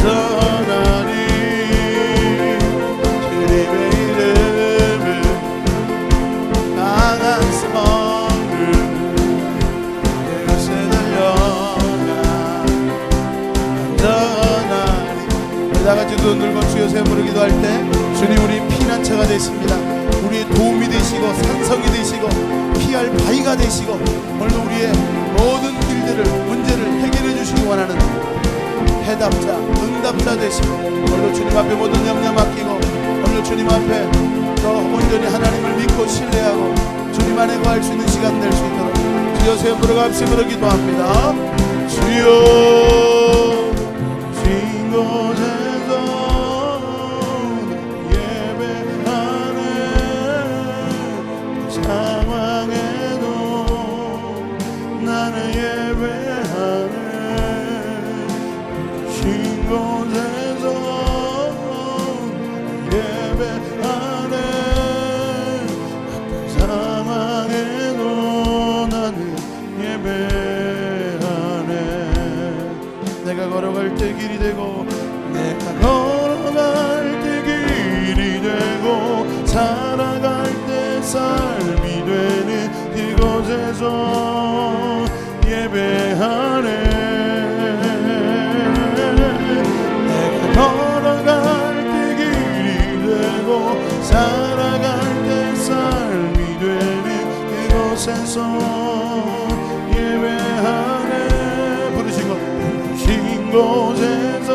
전하니 주님의 이름은 강한 성을 내 곳에 달려가 전하니. 다같이 두 손 들고 주여 세 부르 기도할 때 주님 우리 피난처가 되십니다. 우리의 도움이 되시고 산성이 되시고 피할 바위가 되시고 오늘도 우리의 모든 일들을 문제를 해결해 주시기 원하는 해답자 응답자 되시고 오늘도 주님 앞에 모든 염려 맡기고 오늘도 주님 앞에 더 온전히 하나님을 믿고 신뢰하고 주님 안에 거할 수 있는 시간 될 수 있도록 주여 세 부르고 합심으로 기도합니다. 주여 진 곳에서 예배하네 상황에도 나는 예배하네 진 곳에서 예배하네 상황에도 나는 예배하네. 내가 걸어갈 때 길이 되고 내가 걸어갈 때 길이 되고 살아갈 때 삶이 되는 이곳에서 예배하네. 내가 걸어갈 때 길이 되고 살아갈 때 삶이 되는 이곳에서 예배하네. 부르시고 신 곳에서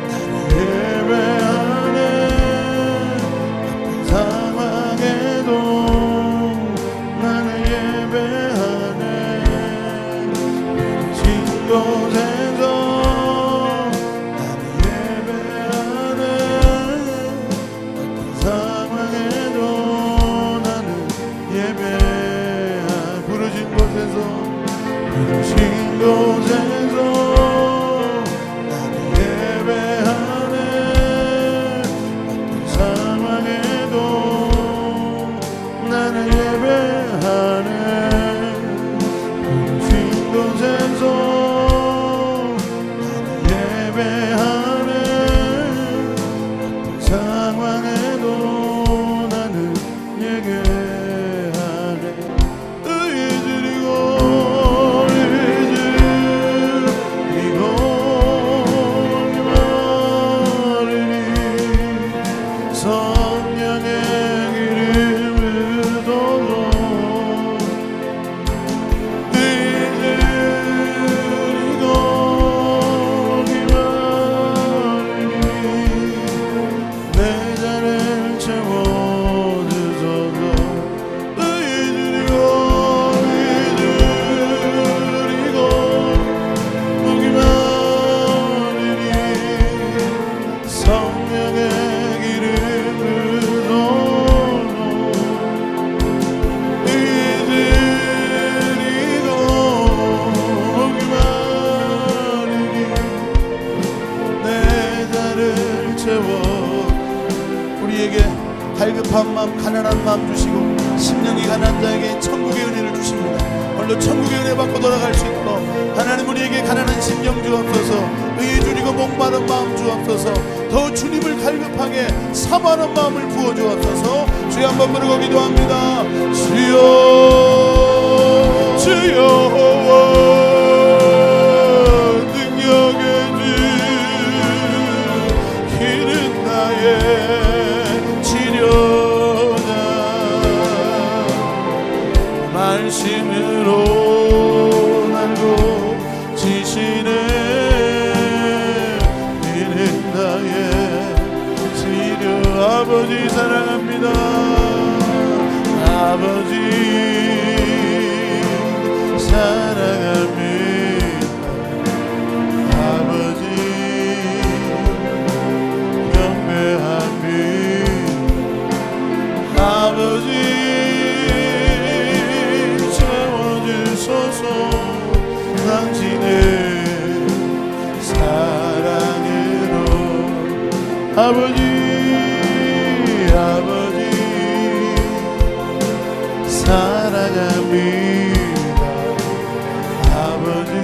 나는 예배하네 상황에도 나는 예배하네 신 곳에서 나는 예배하네 상황에도 나는 예배하네. 부르신 곳에서 부르신 곳에서 나는 예배하네 상황에도 나는 예배하네 부르신 곳에서 나는 예배하네 상황에도 나는 예배하네. 의의 드리고 성령의 기름을 쏟아 드리고 기만이니 내 잔을 채워주소서. 드리고 기만이니 성령의 우리에게 갈급한 마음 가난한 마음 주시고 심령이 가난한 자에게 천국의 은혜를 주십니다. 오늘도 천국의 은혜 받고 돌아갈 수 있도록 하나님 우리에게 가난한 심령 주옵소서. 의에 줄이고 목마른 마음 주옵소서. 더 주님을 갈급하게 사모하는 마음을 부어 주옵소서. 주여 한번 부르고 기도합니다. 주여 주여 말씀으로 날 고치시네. 이는 나의 치료. 아버지 사랑합니다. 아버지 사랑합니다. 아버지 경배합니다. 아버지 당신의 사랑으로. 아버지 아버지 사랑합니다. 아버지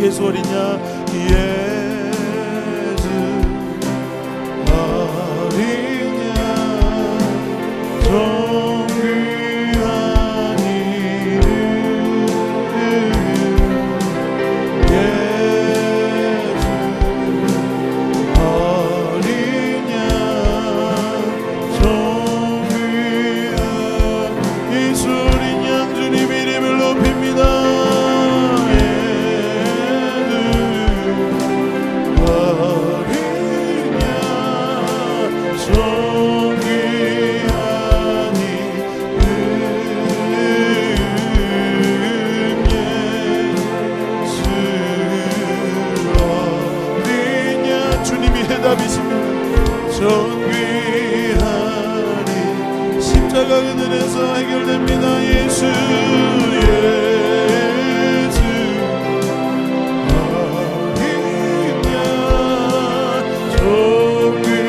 예수 어리냐 예수 어리냐 존귀한 이름 예수 어리냐 존귀한 예수 어린 양 주님 이름을 높입니다. 존귀하니 십자가 그늘에서 해결됩니다. 예수 예수 어리냐 존귀하니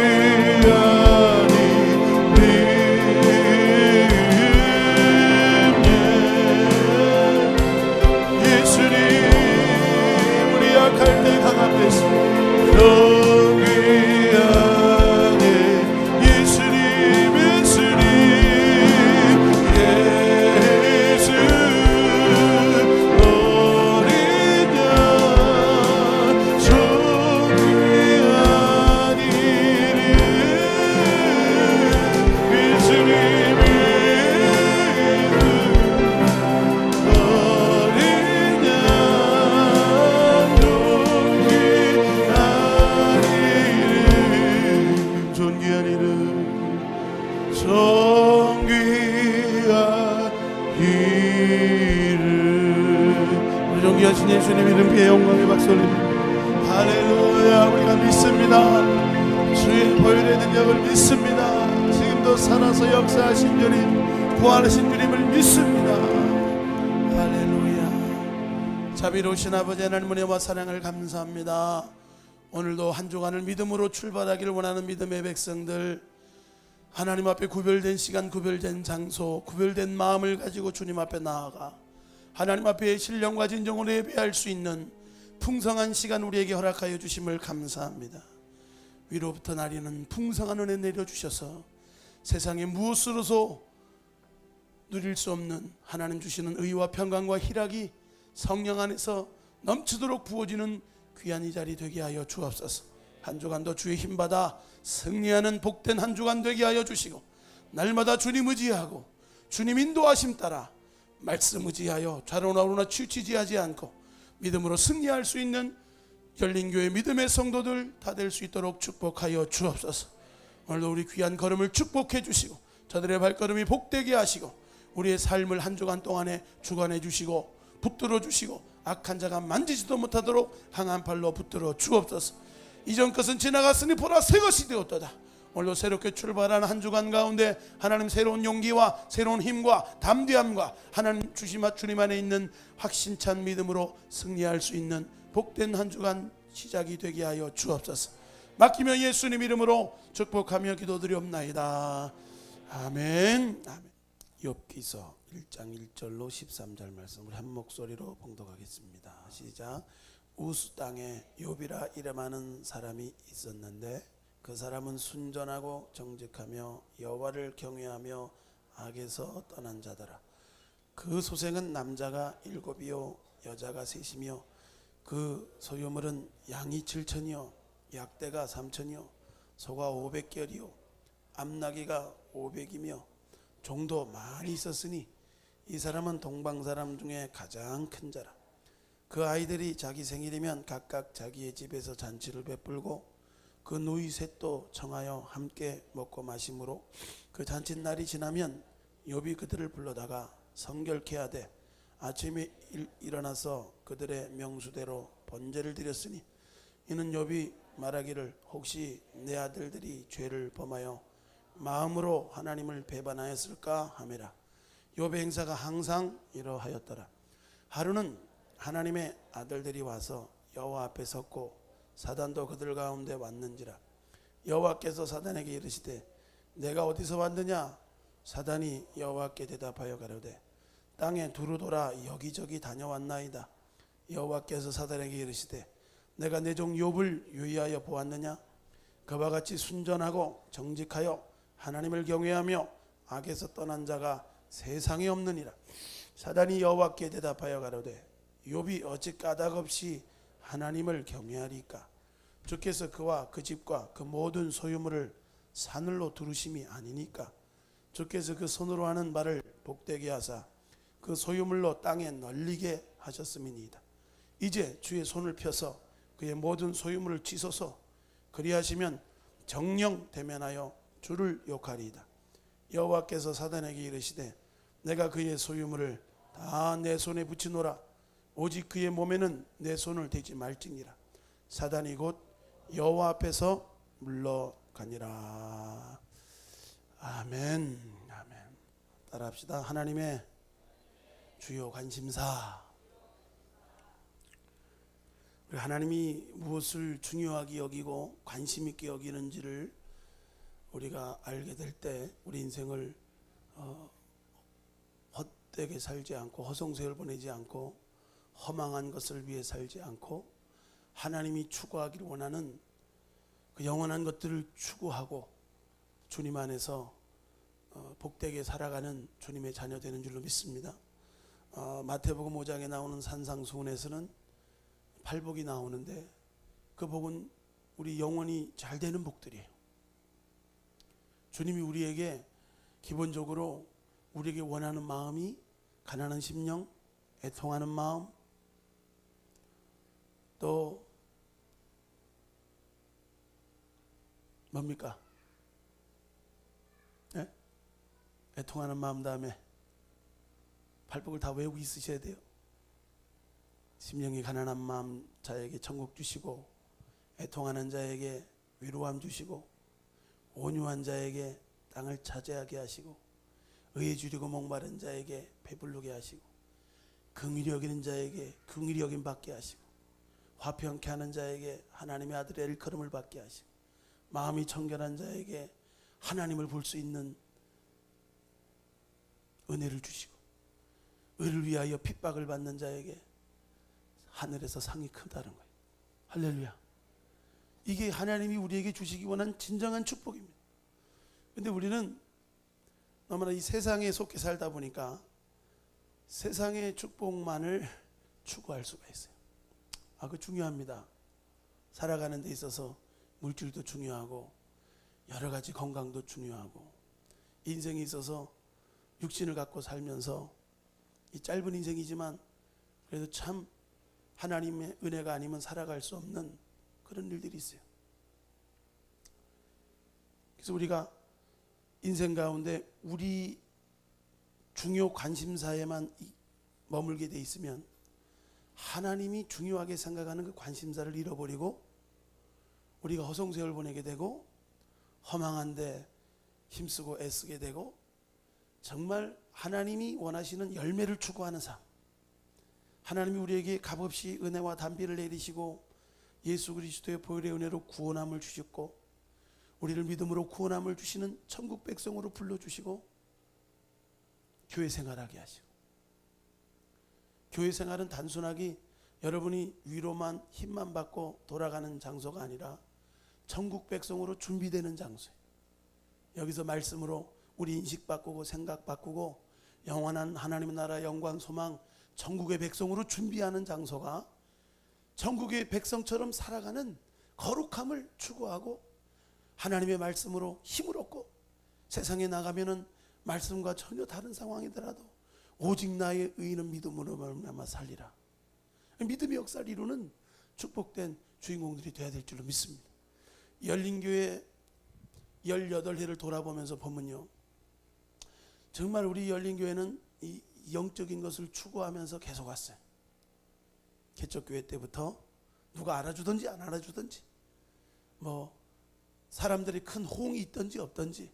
예수님 우리 약할 때 강한 대신 존귀하신 예수님 이름 비에 영광의 박수 올립니다. 할렐루야. 우리가 믿습니다. 주의 보혈의 능력을 믿습니다. 지금도 살아서 역사하신 주님 부활하신 주님을 믿습니다. 할렐루야. 자비로우신 아버지 하나님 은혜와 사랑을 감사합니다. 오늘도 한 주간을 믿음으로 출발하기를 원하는 믿음의 백성들 하나님 앞에 구별된 시간 구별된 장소 구별된 마음을 가지고 주님 앞에 나아가 하나님 앞에 신령과 진정으로 예배할 수 있는 풍성한 시간 우리에게 허락하여 주심을 감사합니다. 위로부터 나리는 풍성한 은혜 내려주셔서 세상에 무엇으로도 누릴 수 없는 하나님 주시는 의와 평강과 희락이 성령 안에서 넘치도록 부어지는 귀한 이 자리 되게 하여 주옵소서. 한 주간도 주의 힘받아 승리하는 복된 한 주간 되게 하여 주시고 날마다 주님 의지하고 주님 인도하심 따라 말씀 의지하여 좌로나 우로나 치우치지 하지 않고 믿음으로 승리할 수 있는 열린교회 믿음의 성도들 다 될 수 있도록 축복하여 주옵소서. 오늘도 우리 귀한 걸음을 축복해 주시고 저들의 발걸음이 복되게 하시고 우리의 삶을 한 주간 동안에 주관해 주시고 붙들어 주시고 악한 자가 만지지도 못하도록 강한 팔로 붙들어 주옵소서. 이전 것은 지나갔으니 보라 새 것이 되었도다. 오늘도 새롭게 출발하는 한 주간 가운데 하나님 새로운 용기와 새로운 힘과 담대함과 하나님 주님 안에 있는 확신찬 믿음으로 승리할 수 있는 복된 한 주간 시작이 되게 하여 주옵소서. 맡기며 예수님 이름으로 축복하며 기도드리옵나이다. 아멘. 아멘. 욥기서 1장 1절로 13절 말씀 우리 한 목소리로 봉독하겠습니다. 시작. 우스 땅에 욥이라 이름하는 사람이 있었는데 그 사람은 순전하고 정직하며 여호와를 경외하며 악에서 떠난 자더라. 그 소생은 남자가 7이요 여자가 3이며 그 소유물은 양이 7천이요 약대가 3천이요 소가 500결이요 암나귀가 500이며 종도 많이 있었으니 이 사람은 동방 사람 중에 가장 큰 자라. 그 아이들이 자기 생일이면 각각 자기의 집에서 잔치를 베풀고 그 누이 셋도 청하여 함께 먹고 마심으로 그 잔칫날이 지나면 욥이 그들을 불러다가 성결케 하되 아침에 일어나서 그들의 명수대로 번제를 드렸으니 이는 욥이 말하기를 혹시 내 아들들이 죄를 범하여 마음으로 하나님을 배반하였을까 하매라. 욥의 행사가 항상 이러하였더라. 하루는 하나님의 아들들이 와서 여호와 앞에 섰고 사단도 그들 가운데 왔는지라. 여호와께서 사단에게 이르시되 내가 어디서 왔느냐? 사단이 여호와께 대답하여 가로되 땅에 두루 돌아 여기저기 다녀왔나이다. 여호와께서 사단에게 이르시되 내가 내 종 욥을 유의하여 보았느냐? 그와 같이 순전하고 정직하여 하나님을 경외하며 악에서 떠난 자가 세상에 없느니라. 사단이 여호와께 대답하여 가로되 욥이 어찌 까닭없이 하나님을 경외하리까? 주께서 그와 그 집과 그 모든 소유물을 사늘로 두르심이 아니니까? 주께서 그 손으로 하는 말을 복되게 하사 그 소유물로 땅에 널리게 하셨음이니이다. 이제 주의 손을 펴서 그의 모든 소유물을 치소서. 그리하시면 정령 대면하여 주를 욕하리이다. 여호와께서 사단에게 이르시되 내가 그의 소유물을 다 내 손에 붙이노라. 오직 그의 몸에는 내 손을 대지 말지니라. 사단이 곧 여호와 앞에서 물러가니라. 아멘. 아멘. 따라합시다. 하나님의 주요 관심사. 하나님이 무엇을 중요하게 여기고 관심 있게 여기는지를 우리가 알게 될 때 우리 인생을 헛되게 살지 않고 허송세월 보내지 않고 허망한 것을 위해 살지 않고 하나님이 추구하기를 원하는 그 영원한 것들을 추구하고 주님 안에서 복되게 살아가는 주님의 자녀 되는 줄로 믿습니다. 마태복음 5장에 나오는 산상수훈에서는 팔복이 나오는데 그 복은 우리 영원히 잘 되는 복들이에요. 주님이 우리에게 기본적으로 우리에게 원하는 마음이 가난한 심령, 애통하는 마음, 또 뭡니까? 네? 애통하는 마음 다음에 팔복을 다 외우고 있으셔야 돼요. 심령이 가난한 마음 자에게 천국 주시고 애통하는 자에게 위로함 주시고 온유한 자에게 땅을 차지하게 하시고 의에 주리고 목마른 자에게 배부르게 하시고 긍휼히 여기는 자에게 긍휼히 여김 받게 하시고 화평케 하는 자에게 하나님의 아들의 일컬음을 받게 하시고 마음이 청결한 자에게 하나님을 볼 수 있는 은혜를 주시고 의를 위하여 핍박을 받는 자에게 하늘에서 상이 크다는 거예요. 할렐루야. 이게 하나님이 우리에게 주시기 원한 진정한 축복입니다. 그런데 우리는 너무나 이 세상에 속해 살다 보니까 세상의 축복만을 추구할 수가 있어요. 그 중요합니다. 살아가는 데 있어서 물질도 중요하고 여러 가지 건강도 중요하고 인생에 있어서 육신을 갖고 살면서 이 짧은 인생이지만 그래도 참 하나님의 은혜가 아니면 살아갈 수 없는 그런 일들이 있어요. 그래서 우리가 인생 가운데 우리 중요 관심사에만 머물게 돼 있으면 하나님이 중요하게 생각하는 그 관심사를 잃어버리고 우리가 허송세월 보내게 되고 허망한데 힘쓰고 애쓰게 되고 정말 하나님이 원하시는 열매를 추구하는 삶, 하나님이 우리에게 값없이 은혜와 단비를 내리시고 예수 그리스도의 보혈의 은혜로 구원함을 주셨고 우리를 믿음으로 구원함을 주시는 천국 백성으로 불러주시고 교회 생활하게 하시고, 교회 생활은 단순하게 여러분이 위로만 힘만 받고 돌아가는 장소가 아니라 천국 백성으로 준비되는 장소예요. 여기서 말씀으로 우리 인식 바꾸고 생각 바꾸고 영원한 하나님의 나라 영광 소망 천국의 백성으로 준비하는 장소가 천국의 백성처럼 살아가는 거룩함을 추구하고 하나님의 말씀으로 힘을 얻고 세상에 나가면은 말씀과 전혀 다른 상황이더라도 오직 나의 의인은 믿음으로 말미암아 살리라. 믿음의 역사를 이루는 축복된 주인공들이 되어야 될 줄로 믿습니다. 열린교회 18회를 돌아보면서 보면요, 정말 우리 열린교회는 이 영적인 것을 추구하면서 계속 왔어요. 개척교회 때부터 누가 알아주든지 안 알아주든지, 뭐 사람들이 큰 호응이 있든지 없든지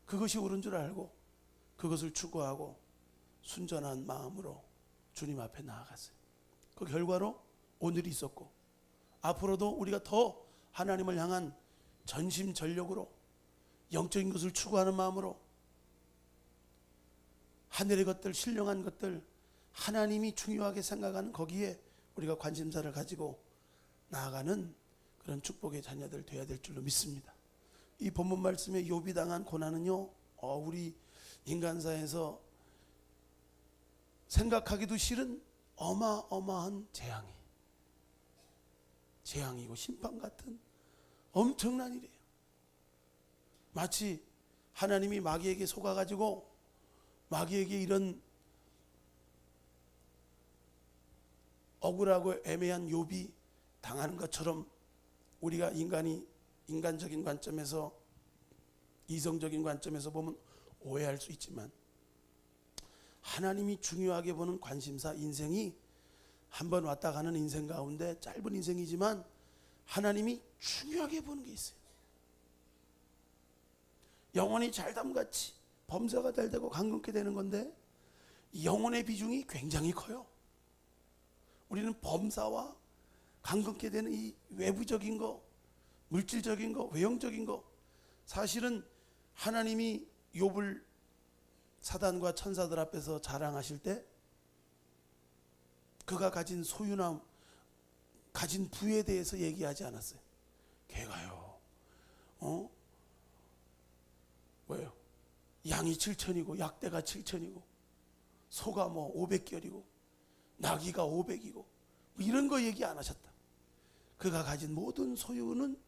그것이 옳은 줄 알고 그것을 추구하고 순전한 마음으로 주님 앞에 나아갔어요. 그 결과로 오늘이 있었고, 앞으로도 우리가 더 하나님을 향한 전심전력으로 영적인 것을 추구하는 마음으로 하늘의 것들, 신령한 것들, 하나님이 중요하게 생각하는 거기에 우리가 관심사를 가지고 나아가는 그런 축복의 자녀들 되어야 될 줄로 믿습니다. 이 본문 말씀에 욥이 당한 고난은요, 우리 인간사에서 생각하기도 싫은 어마어마한 재앙이고 심판 같은 엄청난 일이에요. 마치 하나님이 마귀에게 속아가지고 마귀에게 이런 억울하고 애매한 욥이 당하는 것처럼 우리가 인간적인 관점에서, 이성적인 관점에서 보면 오해할 수 있지만 하나님이 중요하게 보는 관심사, 인생이 한번 왔다 가는 인생 가운데 짧은 인생이지만 하나님이 중요하게 보는 게 있어요. 영혼이 잘담같이 범사가 잘 되고 강건케 되는 건데 영혼의 비중이 굉장히 커요. 우리는 범사와 강건케 되는 이 외부적인 거, 물질적인 거, 외형적인 거, 사실은 하나님이 욥을 사단과 천사들 앞에서 자랑하실 때 그가 가진 소유나 가진 부에 대해서 얘기하지 않았어요. 걔가요, 뭐예요? 양이 7천이고 약대가 7천이고 소가 뭐 500결이고 나귀가 500이고 뭐 이런 거 얘기 안 하셨다. 그가 가진 모든 소유는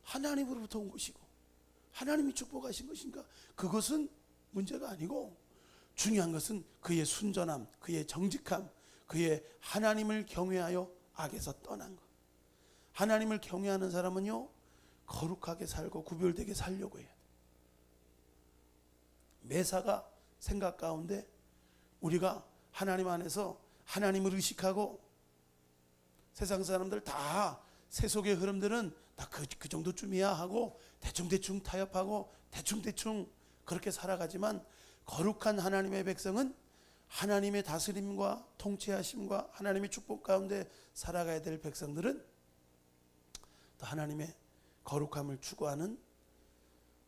하나님으로부터 온 것이고 하나님이 축복하신 것인가? 그것은 문제가 아니고 중요한 것은 그의 순전함, 그의 정직함, 그의 하나님을 경외하여 악에서 떠난 것. 하나님을 경외하는 사람은요, 거룩하게 살고 구별되게 살려고 해야 돼. 매사가 생각 가운데 우리가 하나님 안에서 하나님을 의식하고, 세상 사람들 다 세속의 흐름들은 다 그 정도쯤이야 하고 대충 타협하고 대충 그렇게 살아가지만, 거룩한 하나님의 백성은 하나님의 다스림과 통치하심과 하나님의 축복 가운데 살아가야 될 백성들은 또 하나님의 거룩함을 추구하는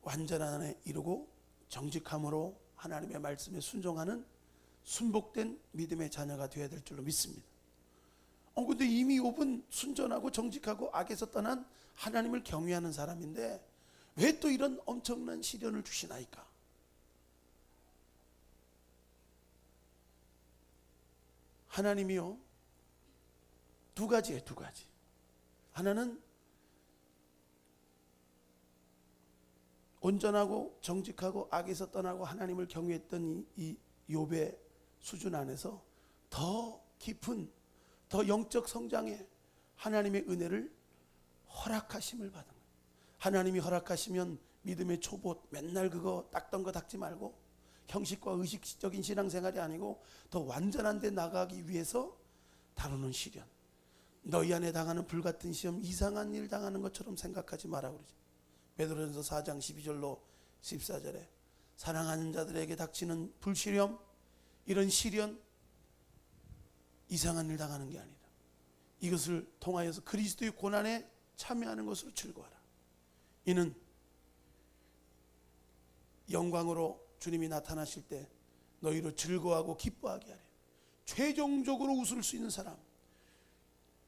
완전한 안에 이루고 정직함으로 하나님의 말씀에 순종하는 순복된 믿음의 자녀가 되어야 될 줄로 믿습니다. 근데 이미 욥은 순전하고 정직하고 악에서 떠난 하나님을 경외하는 사람인데 왜 또 이런 엄청난 시련을 주시나이까? 하나님이요, 두 가지예요. 두 가지. 하나는 온전하고 정직하고 악에서 떠나고 하나님을 경외했던 이 욥의 수준 안에서 더 깊은, 더 영적 성장에 하나님의 은혜를 허락하심을 받은 거예요. 하나님이 허락하시면 믿음의 초보, 맨날 그거 닦던 거 닦지 말고 형식과 의식적인 신앙생활이 아니고 더 완전한 데 나가기 위해서 다루는 시련, 너희 안에 당하는 불같은 시험, 이상한 일 당하는 것처럼 생각하지 마라 그러죠. 베드로전서 4장 12절로 14절에 사랑하는 자들에게 닥치는 불시험, 이런 시련, 이상한 일 당하는 게 아니라 이것을 통하여서 그리스도의 고난에 참여하는 것으로 즐거워하라. 이는 영광으로 주님이 나타나실 때 너희로 즐거워하고 기뻐하게 하래. 최종적으로 웃을 수 있는 사람,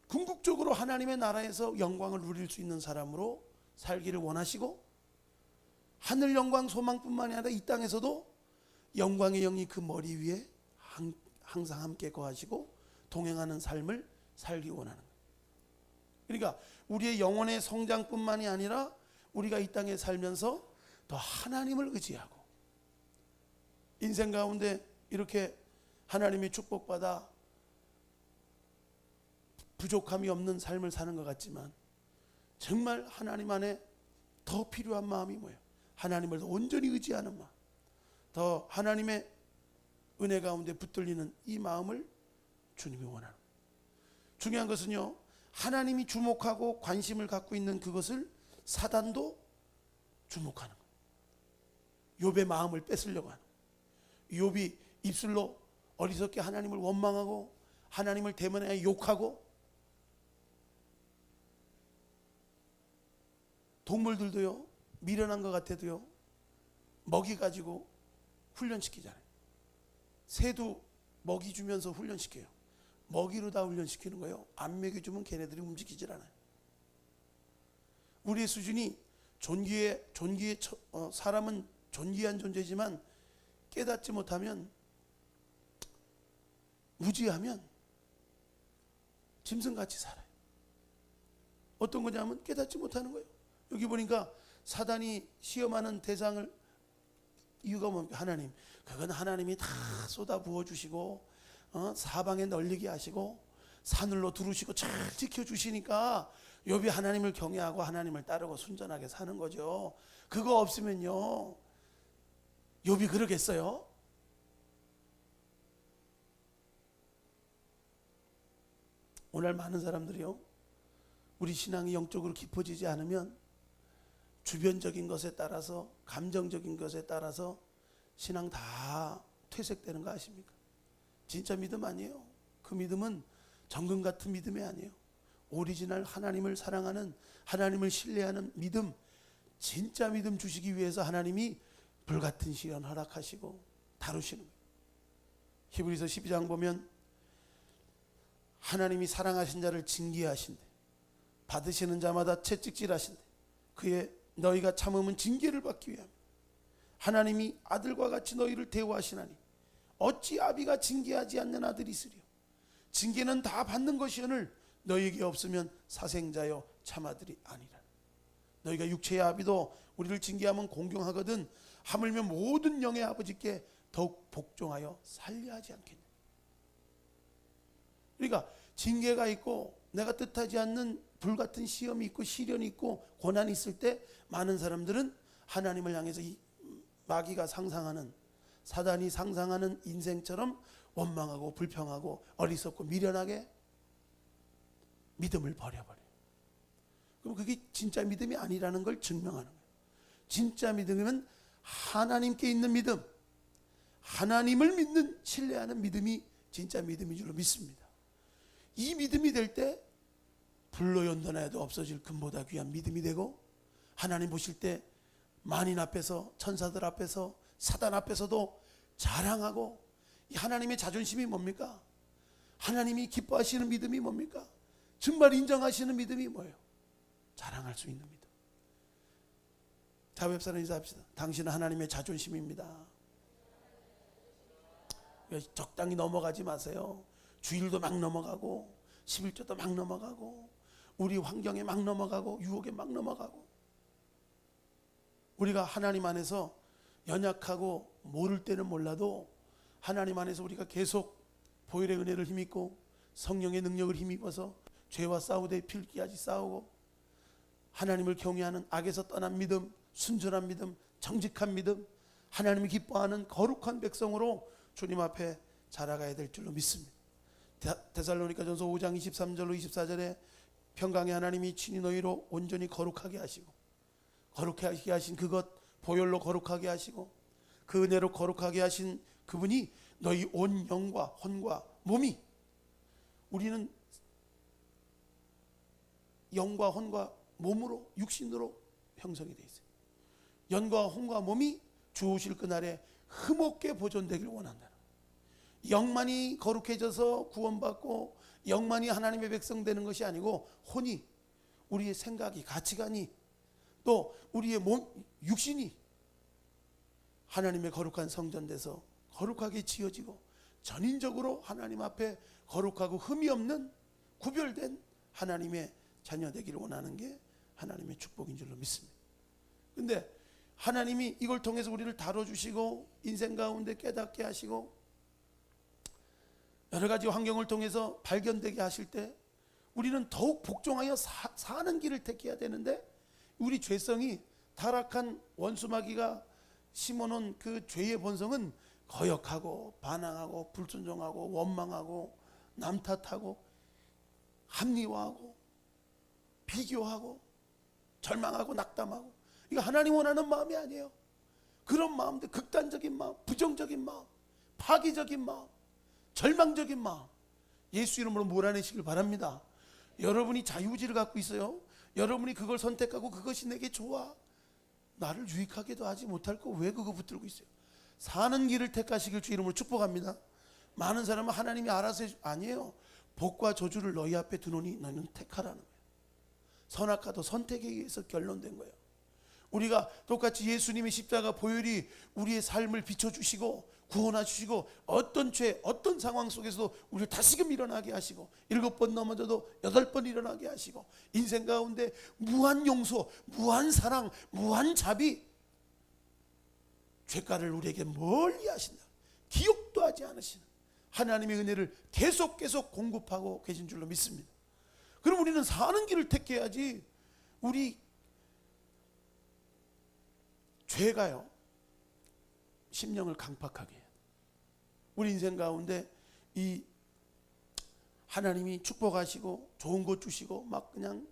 궁극적으로 하나님의 나라에서 영광을 누릴 수 있는 사람으로 살기를 원하시고, 하늘 영광 소망뿐만이 아니라 이 땅에서도 영광의 영이 그 머리 위에 항상 함께 거하시고 동행하는 삶을 살기 원하는 거예요. 그러니까 우리의 영혼의 성장뿐만이 아니라 우리가 이 땅에 살면서 더 하나님을 의지하고, 인생 가운데 이렇게 하나님의 축복받아 부족함이 없는 삶을 사는 것 같지만 정말 하나님 안에 더 필요한 마음이 뭐예요? 하나님을 더 온전히 의지하는 마음, 더 하나님의 은혜 가운데 붙들리는 이 마음을 주님이 원하는 거예요. 중요한 것은요, 하나님이 주목하고 관심을 갖고 있는 그것을 사단도 주목하는 거예요. 욥의 마음을 뺏으려고 하는 거예요. 욥이 입술로 어리석게 하나님을 원망하고 하나님을 대면하여 욕하고, 동물들도요, 미련한 것 같아도요 먹이 가지고 훈련시키잖아요. 새도 먹이 주면서 훈련시켜요. 먹이로 다 훈련시키는 거예요. 안 먹여주면 걔네들이 움직이질 않아요. 우리의 수준이 사람은 존귀한 존재지만 깨닫지 못하면, 무지하면 짐승같이 살아요. 어떤 거냐면 깨닫지 못하는 거예요. 여기 보니까 사단이 시험하는 대상을, 이유가 뭡니까? 하나님. 그건 하나님이 다 쏟아 부어주시고 사방에 널리게 하시고 사늘로 두르시고 잘 지켜주시니까 욥이 하나님을 경외하고 하나님을 따르고 순전하게 사는 거죠. 그거 없으면요, 욥이 그러겠어요? 오늘 많은 사람들이요, 우리 신앙이 영적으로 깊어지지 않으면 주변적인 것에 따라서, 감정적인 것에 따라서 신앙 다 퇴색되는 거 아십니까? 진짜 믿음 아니에요. 그 믿음은 정금 같은 믿음이 아니에요. 오리지널 하나님을 사랑하는, 하나님을 신뢰하는 믿음, 진짜 믿음 주시기 위해서 하나님이 불같은 시련 허락하시고 다루시는 거예요. 히브리서 12장 보면 하나님이 사랑하신 자를 징계하신대, 받으시는 자마다 채찍질하신대, 그의 너희가 참음은 징계를 받기 위함. 하나님이 아들과 같이 너희를 대우하시나니 어찌 아비가 징계하지 않는 아들이 있으리요. 징계는 다 받는 것이오늘 너희에게 없으면 사생자여 참아들이 아니라. 너희가 육체의 아비도 우리를 징계하면 공경하거든 하물며 모든 영의 아버지께 더욱 복종하여 살려하지 않겠냐. 그러니까 징계가 있고 내가 뜻하지 않는 불같은 시험이 있고 시련이 있고 고난이 있을 때 많은 사람들은 하나님을 향해서 이 마귀가 상상하는, 사단이 상상하는 인생처럼 원망하고 불평하고 어리석고 미련하게 믿음을 버려버려요. 그럼 그게 진짜 믿음이 아니라는 걸 증명하는 거예요. 진짜 믿음은 하나님께 있는 믿음, 하나님을 믿는, 신뢰하는 믿음이 진짜 믿음인 줄로 믿습니다. 이 믿음이 될 때 불로 연단하여도 없어질 금보다 귀한 믿음이 되고, 하나님 보실 때 만인 앞에서, 천사들 앞에서, 사단 앞에서도 자랑하고, 이 하나님의 자존심이 뭡니까? 하나님이 기뻐하시는 믿음이 뭡니까? 정말 인정하시는 믿음이 뭐예요? 자랑할 수 있는 믿음. 자, 웹사람 인사합시다. 당신은 하나님의 자존심입니다. 적당히 넘어가지 마세요. 주일도 막 넘어가고 11조도 막 넘어가고 우리 환경에 막 넘어가고 유혹에 막 넘어가고, 우리가 하나님 안에서 연약하고 모를 때는 몰라도 하나님 안에서 우리가 계속 보혈의 은혜를 힘입고 성령의 능력을 힘입어서 죄와 싸우되 필기하지 싸우고 하나님을 경외하는 악에서 떠난 믿음, 순전한 믿음, 정직한 믿음, 하나님이 기뻐하는 거룩한 백성으로 주님 앞에 자라가야 될 줄로 믿습니다. 데살로니가전서 5장 23절로 24절에 평강의 하나님이 친히 너희로 온전히 거룩하게 하시고, 거룩하게 하신 그것 보혈로 거룩하게 하시고 그 은혜로 거룩하게 하신 그분이 너희 온 영과 혼과 몸이, 우리는 영과 혼과 몸으로, 육신으로 형성이 되어 있어요. 영과 혼과 몸이 주 오실 그날에 흠없게 보존되길 원한다. 영만이 거룩해져서 구원받고 영만이 하나님의 백성 되는 것이 아니고 혼이, 우리의 생각이, 가치관이, 또 우리의 몸, 육신이 하나님의 거룩한 성전 돼서 거룩하게 지어지고 전인적으로 하나님 앞에 거룩하고 흠이 없는 구별된 하나님의 자녀 되기를 원하는 게 하나님의 축복인 줄로 믿습니다. 근데 하나님이 이걸 통해서 우리를 다뤄주시고 인생 가운데 깨닫게 하시고 여러 가지 환경을 통해서 발견되게 하실 때 우리는 더욱 복종하여 사는 길을 택해야 되는데, 우리 죄성이, 타락한 원수마귀가 심어놓은 그 죄의 본성은 거역하고 반항하고 불순종하고 원망하고 남 탓하고 합리화하고 비교하고 절망하고 낙담하고, 이거 하나님 원하는 마음이 아니에요. 그런 마음들, 극단적인 마음, 부정적인 마음, 파기적인 마음, 절망적인 마음, 예수 이름으로 몰아내시길 바랍니다. 여러분이 자유의지를 갖고 있어요. 여러분이 그걸 선택하고 그것이 내게 좋아, 나를 유익하게도 하지 못할 거 왜 그거 붙들고 있어요? 사는 길을 택하시길 주 이름으로 축복합니다. 많은 사람은 하나님이 알아서 아니에요. 복과 저주를 너희 앞에 두노니 너희는 택하라는 거예요. 선악과도 선택에 의해서 결론된 거예요. 우리가 똑같이 예수님의 십자가 보혈이 우리의 삶을 비춰주시고 구원하시고 어떤 죄, 어떤 상황 속에서도 우리를 다시금 일어나게 하시고 7번 넘어져도 8번 일어나게 하시고 인생 가운데 무한 용서, 무한 사랑, 무한 자비, 죄가를 우리에게 멀리 하신다, 기억도 하지 않으시는 하나님의 은혜를 계속 공급하고 계신 줄로 믿습니다. 그럼 우리는 사는 길을 택해야지. 우리 죄가요 심령을 강팍하게 해요. 우리 인생 가운데 이 하나님이 축복하시고 좋은 것 주시고 막 그냥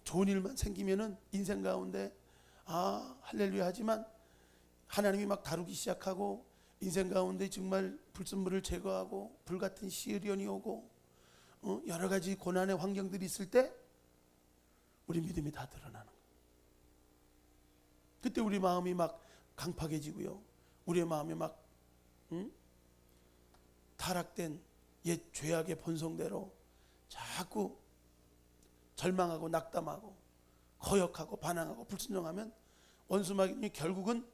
좋은 일만 생기면은 인생 가운데 할렐루야 하지만 하나님이 막 다루기 시작하고 인생 가운데 정말 불순물을 제거하고 불같은 시련이 오고 여러 가지 고난의 환경들이 있을 때 우리 믿음이 다 드러나는 거예요. 그때 우리 마음이 막 강팍해지고요, 우리의 마음이 막 타락된 옛 죄악의 본성대로 자꾸 절망하고 낙담하고 거역하고 반항하고 불순종하면 원수마귀는 결국은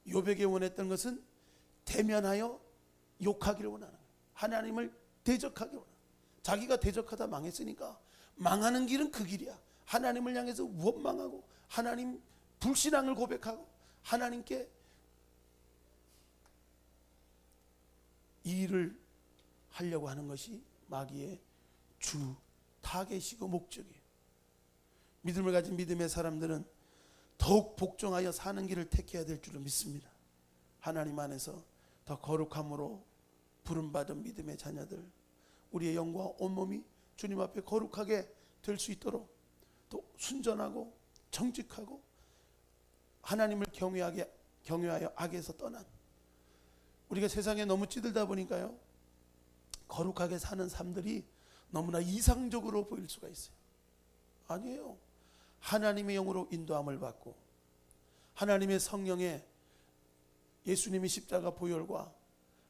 욥에게 원했던 것은 대면하여 욕하기를 원하는 거예요. 하나님을 대적하기를 원하는 거예요. 자기가 대적하다 망했으니까 망하는 길은 그 길이야. 하나님을 향해서 원망하고 하나님 불신앙을 고백하고 하나님께 이 일을 하려고 하는 것이 마귀의 주 타겟이고 목적이에요. 믿음을 가진 믿음의 사람들은 더욱 복종하여 사는 길을 택해야 될 줄을 믿습니다. 하나님 안에서 더 거룩함으로 부름받은 믿음의 자녀들, 우리의 영과 온몸이 주님 앞에 거룩하게 될 수 있도록 또 순전하고 정직하고 하나님을 경외하여 악에서 떠난, 우리가 세상에 너무 찌들다 보니까요 거룩하게 사는 삶들이 너무나 이상적으로 보일 수가 있어요. 아니에요. 하나님의 영으로 인도함을 받고 하나님의 성령의 예수님의 십자가 보혈과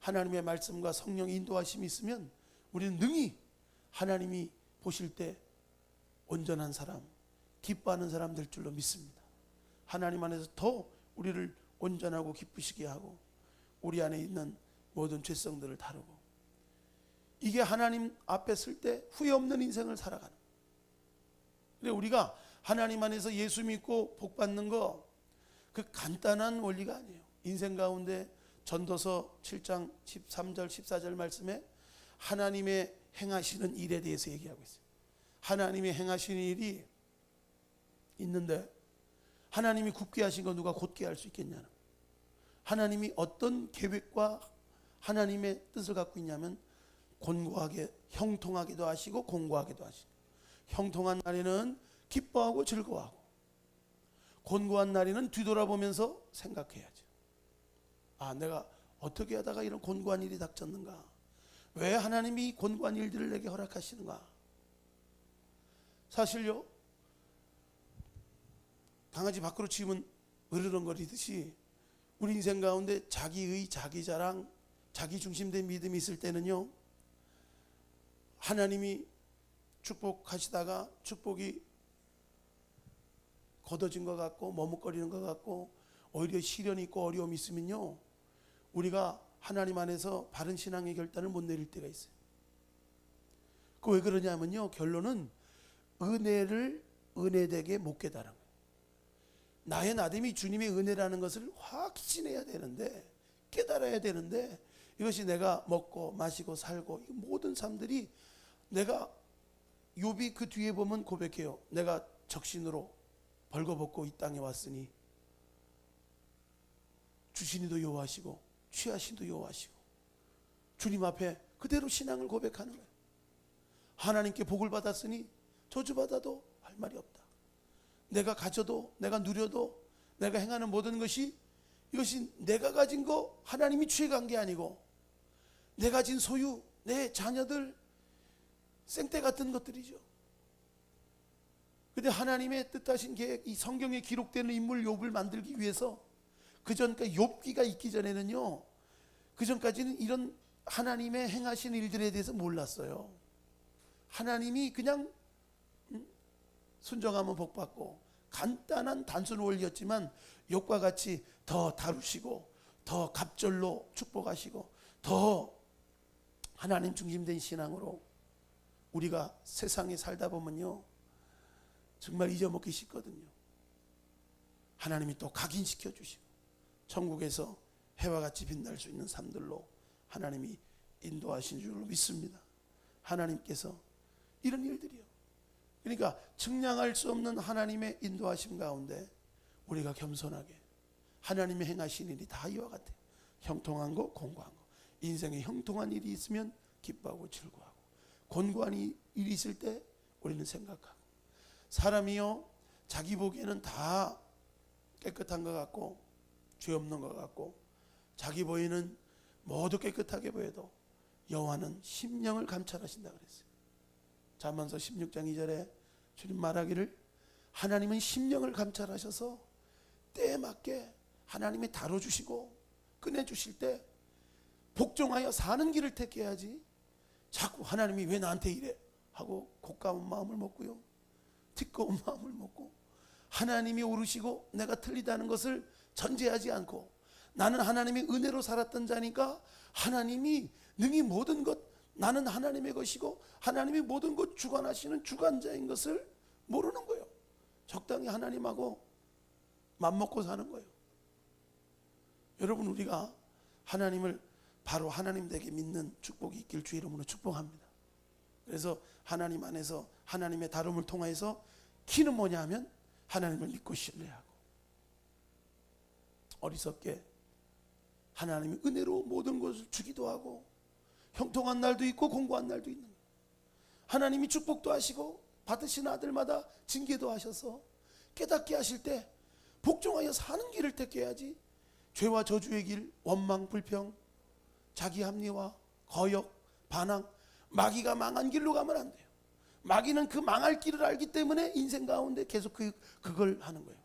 하나님의 말씀과 성령의 인도하심이 있으면 우리는 능히 하나님이 보실 때 온전한 사람, 기뻐하는 사람 될 줄로 믿습니다. 하나님 안에서 더 우리를 온전하고 기쁘시게 하고 우리 안에 있는 모든 죄성들을 다루고, 이게 하나님 앞에 설 때 후회 없는 인생을 살아가는 거예요. 우리가 하나님 안에서 예수 믿고 복 받는 거 그 간단한 원리가 아니에요. 인생 가운데 전도서 7장 13절 14절 말씀에 하나님의 행하시는 일에 대해서 얘기하고 있어요. 하나님의 행하시는 일이 있는데 하나님이 굳게 하신 거 누가 곧게 할 수 있겠냐는, 하나님이 어떤 계획과 하나님의 뜻을 갖고 있냐면 곤고하게 형통하기도 하시고 공고하기도 하시고, 형통한 날에는 기뻐하고 즐거워하고 곤고한 날에는 뒤돌아보면서 생각해야죠. 내가 어떻게 하다가 이런 곤고한 일이 닥쳤는가, 왜 하나님이 곤고한 일들을 내게 허락하시는가. 사실요 강아지 밖으로 치우면 으르렁거리듯이 우리 인생 가운데 자기의 자기 자랑, 자기 중심된 믿음이 있을 때는요, 하나님이 축복하시다가 축복이 걷어진 것 같고 머뭇거리는 것 같고 오히려 시련이 있고 어려움이 있으면요, 우리가 하나님 안에서 바른 신앙의 결단을 못 내릴 때가 있어요. 그 왜 그러냐면요, 결론은 은혜를 은혜되게 못 깨달은 거예요. 나의 나됨이 주님의 은혜라는 것을 확신해야 되는데, 깨달아야 되는데, 이것이 내가 먹고 마시고 살고 이 모든 삶들이, 내가 욥이 그 뒤에 보면 고백해요. 내가 적신으로 벌거벗고 이 땅에 왔으니 주신이도 여호와시고 취하신도 여호와시고, 주님 앞에 그대로 신앙을 고백하는 거예요. 하나님께 복을 받았으니 저주받아도 할 말이 없다. 내가 가져도, 내가 누려도, 내가 행하는 모든 것이, 이것이 내가 가진 거 하나님이 취해간 게 아니고, 내가 가진 소유, 내 자녀들, 생태 같은 것들이죠. 근데 하나님의 뜻하신 계획, 이 성경에 기록되는 인물 욥을 만들기 위해서, 그 전까지 욥기가 있기 전에는요, 그 전까지는 이런 하나님의 행하신 일들에 대해서 몰랐어요. 하나님이 그냥 순종하면 복받고, 간단한 단순 원리였지만 욥과 같이 더 다루시고, 더 갑절로 축복하시고, 더 하나님 중심된 신앙으로 우리가 세상에 살다 보면요, 정말 잊어먹기 쉽거든요. 하나님이 또 각인시켜 주시고, 천국에서 해와 같이 빛날 수 있는 삶들로 하나님이 인도하신 줄로 믿습니다. 하나님께서 이런 일들이요, 그러니까 측량할 수 없는 하나님의 인도하심 가운데 우리가 겸손하게, 하나님의 행하신 일이 다 이와 같아요. 형통한 거, 공고한 거. 인생에 형통한 일이 있으면 기뻐하고 즐거워하고, 곤고한 일이 있을 때 우리는 생각하고, 사람이요, 자기 보기에는 다 깨끗한 것 같고 죄 없는 것 같고, 자기 보이는 모두 깨끗하게 보여도 여호와는 심령을 감찰하신다 그랬어요. 잠언서 16장 2절에 주님 말하기를, 하나님은 심령을 감찰하셔서 때에 맞게 하나님이 다뤄주시고 꺼내주실 때 복종하여 사는 길을 택해야지, 자꾸 하나님이 왜 나한테 이래 하고 곶감은 마음을 먹고요, 티꺼운 마음을 먹고, 하나님이 오르시고 내가 틀리다는 것을 전제하지 않고, 나는 하나님의 은혜로 살았던 자니까 하나님이 능히 모든 것, 나는 하나님의 것이고 하나님이 모든 것 주관하시는 주관자인 것을 모르는 거예요. 적당히 하나님하고 맘먹고 사는 거예요. 여러분, 우리가 하나님을 바로 하나님 되게 믿는 축복이 있길 주의 이름으로 축복합니다. 그래서 하나님 안에서 하나님의 다름을 통해서 키는 뭐냐 하면 하나님을 믿고 신뢰하고, 어리석게 하나님이 은혜로 모든 것을 주기도 하고, 형통한 날도 있고 공고한 날도 있는 거예요. 하나님이 축복도 하시고 받으신 아들마다 징계도 하셔서 깨닫게 하실 때 복종하여 사는 길을 택해야지, 죄와 저주의 길, 원망, 불평, 자기 합리화, 거역, 반항, 마귀가 망한 길로 가면 안 돼요. 마귀는 그 망할 길을 알기 때문에 인생 가운데 계속 그걸 하는 거예요.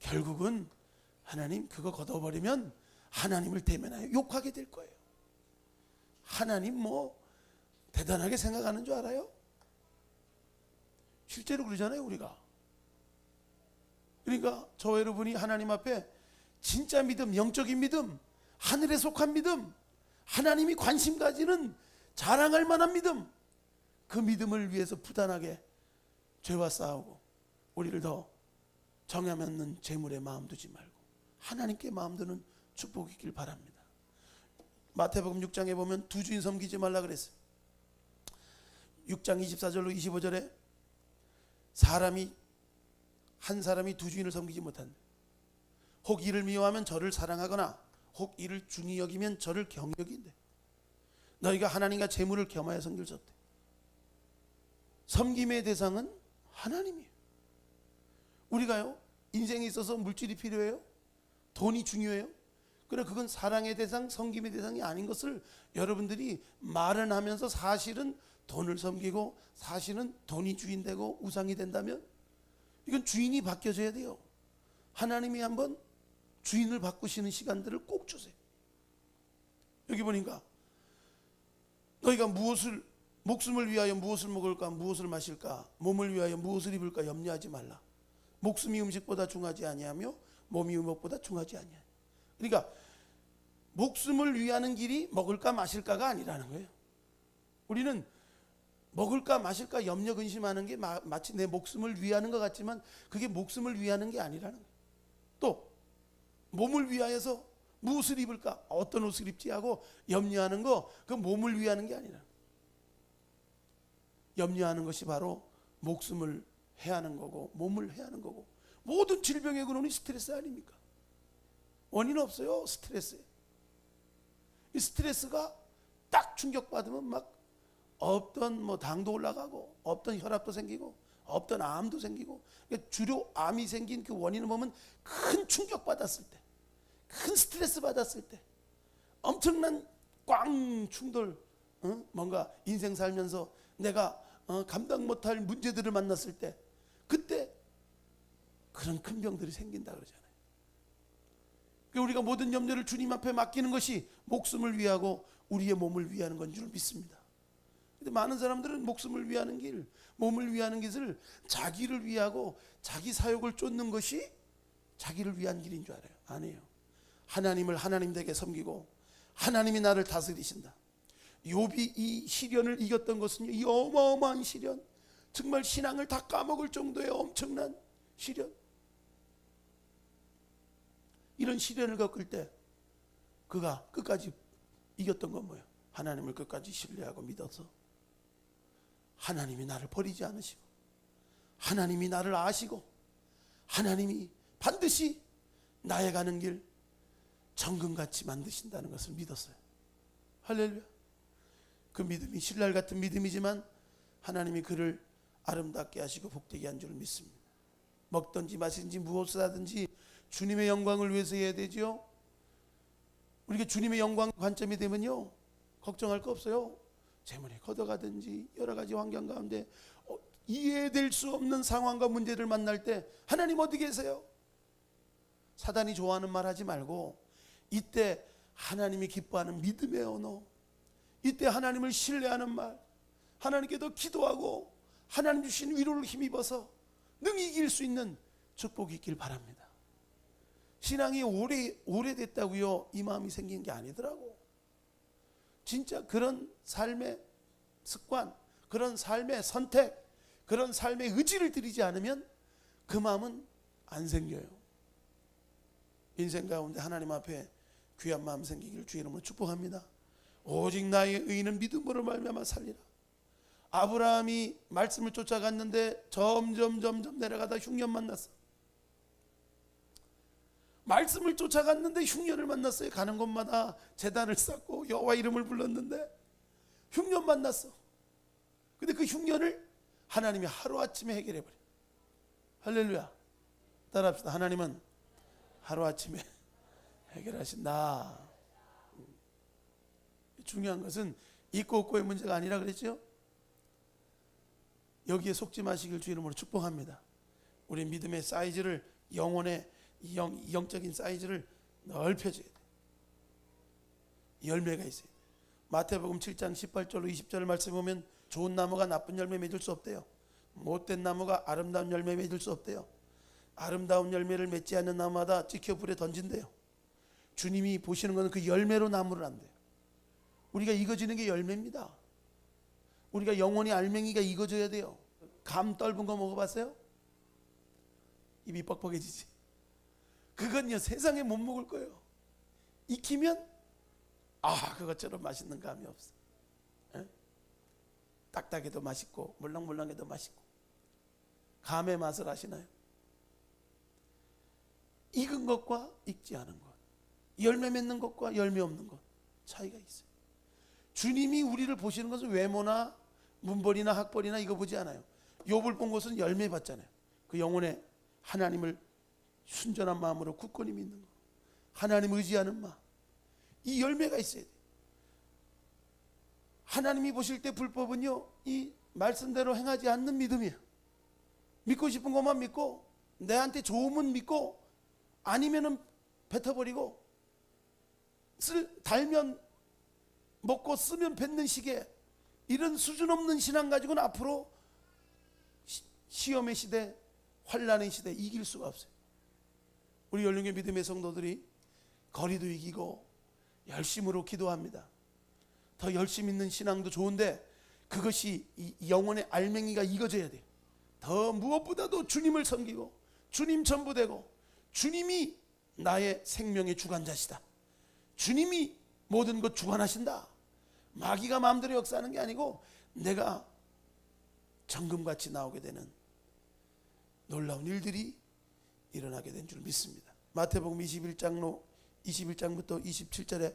결국은 하나님 그거 걷어버리면 하나님을 대면하여 욕하게 될 거예요. 하나님 뭐 대단하게 생각하는 줄 알아요? 실제로 그러잖아요, 우리가. 그러니까 저 여러분이 하나님 앞에 진짜 믿음, 영적인 믿음, 하늘에 속한 믿음, 하나님이 관심 가지는 자랑할 만한 믿음, 그 믿음을 위해서 부단하게 죄와 싸우고, 우리를 더 정함없는 재물에 마음 두지 말고 하나님께 마음 두는 축복이 있길 바랍니다. 마태복음 6장에 보면 두 주인 섬기지 말라 그랬어요. 6장 24절로 25절에 한 사람이 두 주인을 섬기지 못한다. 혹 이를 미워하면 저를 사랑하거나 혹 이를 중히 여기면 저를 경여긴대. 너희가 하나님과 재물을 겸하여 섬길 수 없대. 섬김의 대상은 하나님이에요. 우리가요, 인생에 있어서 물질이 필요해요? 돈이 중요해요? 그래, 그건 사랑의 대상, 섬김의 대상이 아닌 것을 여러분들이 말은 하면서 사실은 돈을 섬기고 사실은 돈이 주인 되고 우상이 된다면 이건 주인이 바뀌어져야 돼요. 하나님이 한번 주인을 바꾸시는 시간들을 꼭 주세요. 여기 보니까 너희가 목숨을 위하여 무엇을 먹을까, 무엇을 마실까, 몸을 위하여 무엇을 입을까 염려하지 말라. 목숨이 음식보다 중하지 아니하며 몸이 음식보다 중하지 아니하냐. 그러니까 목숨을 위하는 길이 먹을까 마실까가 아니라는 거예요. 우리는 먹을까 마실까 염려 근심하는 게 마치 내 목숨을 위하는 것 같지만 그게 목숨을 위하는 게 아니라는 거예요. 또 몸을 위하여서 무엇을 입을까, 어떤 옷을 입지 하고 염려하는 거, 그 몸을 위하는 게 아니라 염려하는 것이 바로 목숨을 해하는 거고 몸을 해하는 거고, 모든 질병의 근원이 스트레스 아닙니까? 원인 없어요. 스트레스에. 이 스트레스가 딱 충격받으면 막 없던 뭐 당도 올라가고 없던 혈압도 생기고 없던 암도 생기고, 그러니까 주로 암이 생긴 그 원인을 보면 큰 충격받았을 때, 큰 스트레스 받았을 때, 엄청난 꽝 충돌, 뭔가 인생 살면서 내가 감당 못할 문제들을 만났을 때, 그때 그런 큰 병들이 생긴다 그러잖아요. 그러니까 우리가 모든 염려를 주님 앞에 맡기는 것이 목숨을 위하고 우리의 몸을 위하는 건 줄 믿습니다. 근데 많은 사람들은 목숨을 위하는 길, 몸을 위하는 것을 자기를 위하고 자기 사욕을 쫓는 것이 자기를 위한 길인 줄 알아요. 아니에요. 하나님을 하나님 되게 섬기고 하나님이 나를 다스리신다. 욥이 이 시련을 이겼던 것은요, 이 어마어마한 시련, 정말 신앙을 다 까먹을 정도의 엄청난 시련, 이런 시련을 겪을 때 그가 끝까지 이겼던 건 뭐예요? 하나님을 끝까지 신뢰하고 믿어서 하나님이 나를 버리지 않으시고 하나님이 나를 아시고 하나님이 반드시 나의 가는 길 정금같이 만드신다는 것을 믿었어요. 할렐루야. 그 믿음이 신랄 같은 믿음이지만 하나님이 그를 아름답게 하시고 복되게 한 줄 믿습니다. 먹든지 마시든지 무엇을 하든지 주님의 영광을 위해서 해야 되죠. 우리가 주님의 영광 관점이 되면요, 걱정할 거 없어요. 재물이 걷어가든지 여러 가지 환경 가운데 이해될 수 없는 상황과 문제를 만날 때 하나님 어디 계세요? 사단이 좋아하는 말 하지 말고 이때 하나님이 기뻐하는 믿음의 언어, 이때 하나님을 신뢰하는 말, 하나님께 더 기도하고 하나님 주신 위로를 힘입어서 능히 이길 수 있는 축복이 있길 바랍니다. 신앙이 오래됐다고요 이 마음이 생긴 게 아니더라고. 진짜 그런 삶의 습관, 그런 삶의 선택, 그런 삶의 의지를 들이지 않으면 그 마음은 안 생겨요. 인생 가운데 하나님 앞에 귀한 마음 생기기를 주의 이름으로 축복합니다. 오직 나의 의인은 믿음으로 말미암아 살리라. 아브라함이 말씀을 쫓아갔는데 점점 내려가다 흉년 만났어. 말씀을 쫓아갔는데 흉년을 만났어요. 가는 곳마다 제단을 쌓고 여호와 이름을 불렀는데 흉년 만났어. 근데 그 흉년을 하나님이 하루아침에 해결해버려. 할렐루야. 따라합시다. 하나님은 하루아침에 해결하신다. 중요한 것은 있고 없고의 문제가 아니라 그랬죠. 여기에 속지 마시길 주 이름으로 축복합니다. 우리 믿음의 사이즈를, 영혼의 영적인 사이즈를 넓혀줘야 돼. 열매가 있어야 돼. 마태복음 7장 18절로 20절 말씀 보면 좋은 나무가 나쁜 열매 맺을 수 없대요. 못된 나무가 아름다운 열매 맺을 수 없대요. 아름다운 열매를 맺지 않는 나무마다 찍혀 불에 던진대요. 주님이 보시는 것은 그 열매로 나무를 한대요. 우리가 익어지는 게 열매입니다. 우리가 영혼의 알맹이가 익어져야 돼요. 감 떫은 거 먹어봤어요? 입이 뻑뻑해지지. 그건요 세상에 못 먹을 거예요. 익히면 그것처럼 맛있는 감이 없어. 에? 딱딱해도 맛있고 물렁물렁해도 맛있고. 감의 맛을 아시나요? 익은 것과 익지 않은 것, 열매 맺는 것과 열매 없는 것 차이가 있어요. 주님이 우리를 보시는 것은 외모나 문벌이나 학벌이나 이거 보지 않아요. 욥을 본 것은 열매 봤잖아요. 그 영혼에 하나님을 순전한 마음으로 굳건히 믿는 것, 하나님 의지하는 마음, 이 열매가 있어야 돼요. 하나님이 보실 때 불법은요 이 말씀대로 행하지 않는 믿음이에요. 믿고 싶은 것만 믿고 내한테 좋으면 믿고 아니면은 뱉어버리고 달면 먹고 쓰면 뱉는 식의 이런 수준 없는 신앙 가지고는 앞으로 시험의 시대, 환난의 시대 이길 수가 없어요. 우리 연륜의 믿음의 성도들이 거리도 이기고 열심으로 기도합니다. 더 열심 있는 신앙도 좋은데 그것이 이 영혼의 알맹이가 익어져야 돼요. 더 무엇보다도 주님을 섬기고 주님 전부되고 주님이 나의 생명의 주관자시다. 주님이 모든 것 주관하신다. 마귀가 마음대로 역사하는 게 아니고 내가 정금같이 나오게 되는 놀라운 일들이 일어나게 된 줄 믿습니다. 마태복음 21장로 21장부터 27절에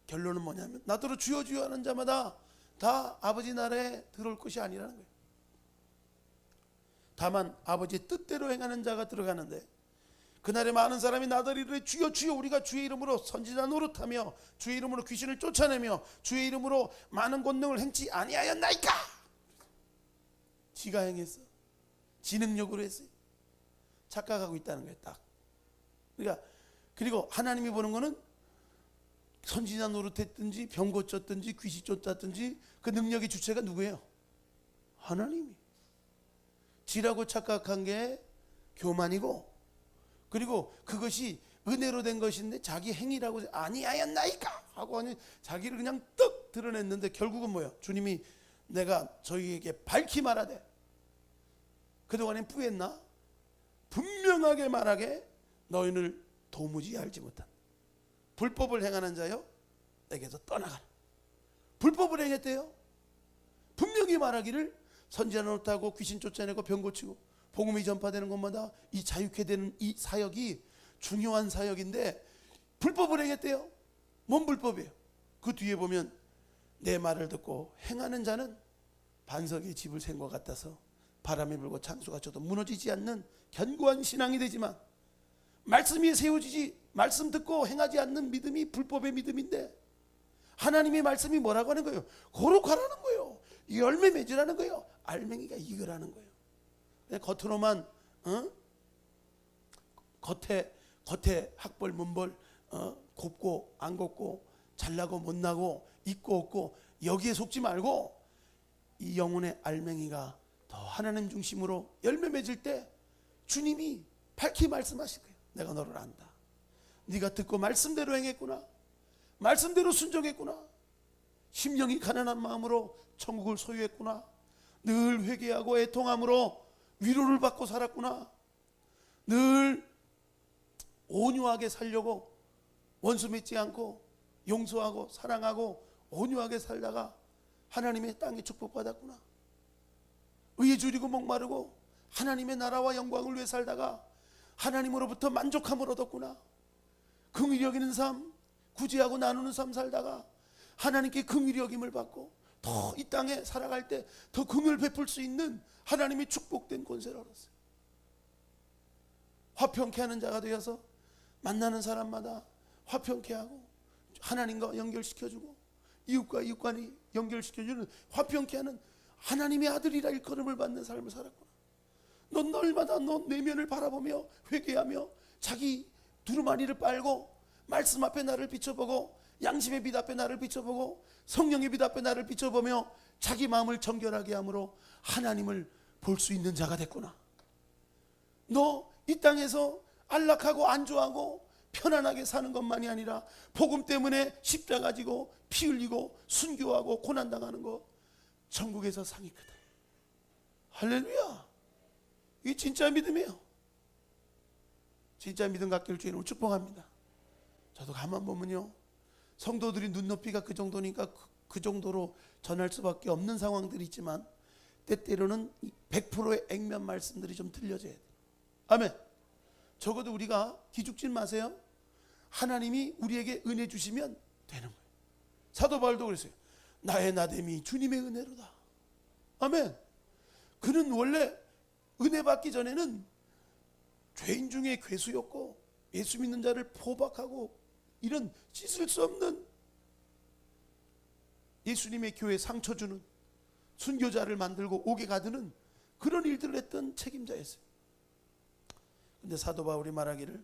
결론은 뭐냐면 나더러 주여 주여 하는 자마다 다 아버지 나라에 들어올 것이 아니라는 거예요. 다만 아버지의 뜻대로 행하는 자가 들어가는데 그날에 많은 사람이 나더러 이르되 주여 주여 우리가 주의 이름으로 선지자 노릇하며 주의 이름으로 귀신을 쫓아내며 주의 이름으로 많은 권능을 행치 아니하였나이까. 지가 행했어. 지 능력으로 했어요. 착각하고 있다는 거예요. 딱. 그러니까 그리고 하나님이 보는 거는 선지자 노릇했든지 병 고쳤든지 귀신 쫓았든지 그 능력의 주체가 누구예요? 하나님이. 지라고 착각한 게 교만이고 그리고 그것이 은혜로 된 것인데 자기 행위라고 아니하였나이까 하고 자기를 그냥 떡 드러냈는데 결국은 뭐예요? 주님이 내가 저희에게 밝히 말하되 그동안엔 뿌했나? 분명하게 말하게 너희를 도무지 알지 못한 불법을 행하는 자여 내게서 떠나가라. 불법을 행했대요. 분명히 말하기를 선지자 노릇하고 귀신 쫓아내고 병 고치고 복음이 전파되는 곳마다 이 자유케 되는 이 사역이 중요한 사역인데 불법을 행했대요. 뭔 불법이에요? 그 뒤에 보면 내 말을 듣고 행하는 자는 반석의 집을 센 것 같아서 바람이 불고 창수가 쳐도 무너지지 않는 견고한 신앙이 되지만 말씀이 세워지지 말씀 듣고 행하지 않는 믿음이 불법의 믿음인데 하나님의 말씀이 뭐라고 하는 거예요? 거룩하라는 거예요. 열매 맺으라는 거예요. 알맹이가 익으라는 거예요. 겉으로만 겉에 학벌 문벌 곱고 안 곱고 잘나고 못나고 있고 없고 여기에 속지 말고 이 영혼의 알맹이가 더 하나님 중심으로 열매 맺을 때 주님이 밝히 말씀하실 거예요. 내가 너를 안다. 네가 듣고 말씀대로 행했구나. 말씀대로 순종했구나. 심령이 가난한 마음으로 천국을 소유했구나. 늘 회개하고 애통함으로 위로를 받고 살았구나. 늘 온유하게 살려고 원수 맺지 않고 용서하고 사랑하고 온유하게 살다가 하나님의 땅에 축복받았구나. 의에 줄이고 목마르고 하나님의 나라와 영광을 위해 살다가 하나님으로부터 만족함을 얻었구나. 긍휼히 여기는 삶, 구제하고 나누는 삶 살다가 하나님께 긍휼히 여김을 받고 더 이 땅에 살아갈 때 더 긍휼 베풀 수 있는 하나님의 축복된 권세를 얻었어요. 화평케 하는 자가 되어서 만나는 사람마다 화평케 하고 하나님과 연결시켜주고 이웃과 이웃간이 연결시켜주는 화평케 하는 하나님의 아들이라 일컬음을 받는 삶을 살았구나. 넌 날마다 너 내면을 바라보며 회개하며 자기 두루마리를 빨고 말씀 앞에 나를 비춰보고 양심의 빛 앞에 나를 비춰보고 성령의 빛 앞에 나를 비춰보며 자기 마음을 정결하게 함으로 하나님을 볼 수 있는 자가 됐구나. 너 이 땅에서 안락하고 안주하고 편안하게 사는 것만이 아니라 복음 때문에 십자가 지고 피 흘리고 순교하고 고난당하는 거 천국에서 상이 크다. 할렐루야. 이게 진짜 믿음이에요. 진짜 믿음 갖길 주님을 축복합니다. 저도 가만 보면요, 성도들이 눈높이가 그 정도니까 그 정도로 전할 수밖에 없는 상황들이 있지만 때때로는 100%의 액면 말씀들이 좀 들려져야 돼요. 아멘. 적어도 우리가 기죽지 마세요. 하나님이 우리에게 은혜 주시면 되는 거예요. 사도 바울도 그랬어요. 나의 나됨이 주님의 은혜로다. 아멘. 그는 원래 은혜 받기 전에는 죄인 중에 괴수였고 예수 믿는 자를 포박하고 이런 씻을 수 없는 예수님의 교회에 상처 주는 순교자를 만들고 옥에 가두는 그런 일들을 했던 책임자였어요. 근데 사도 바울이 말하기를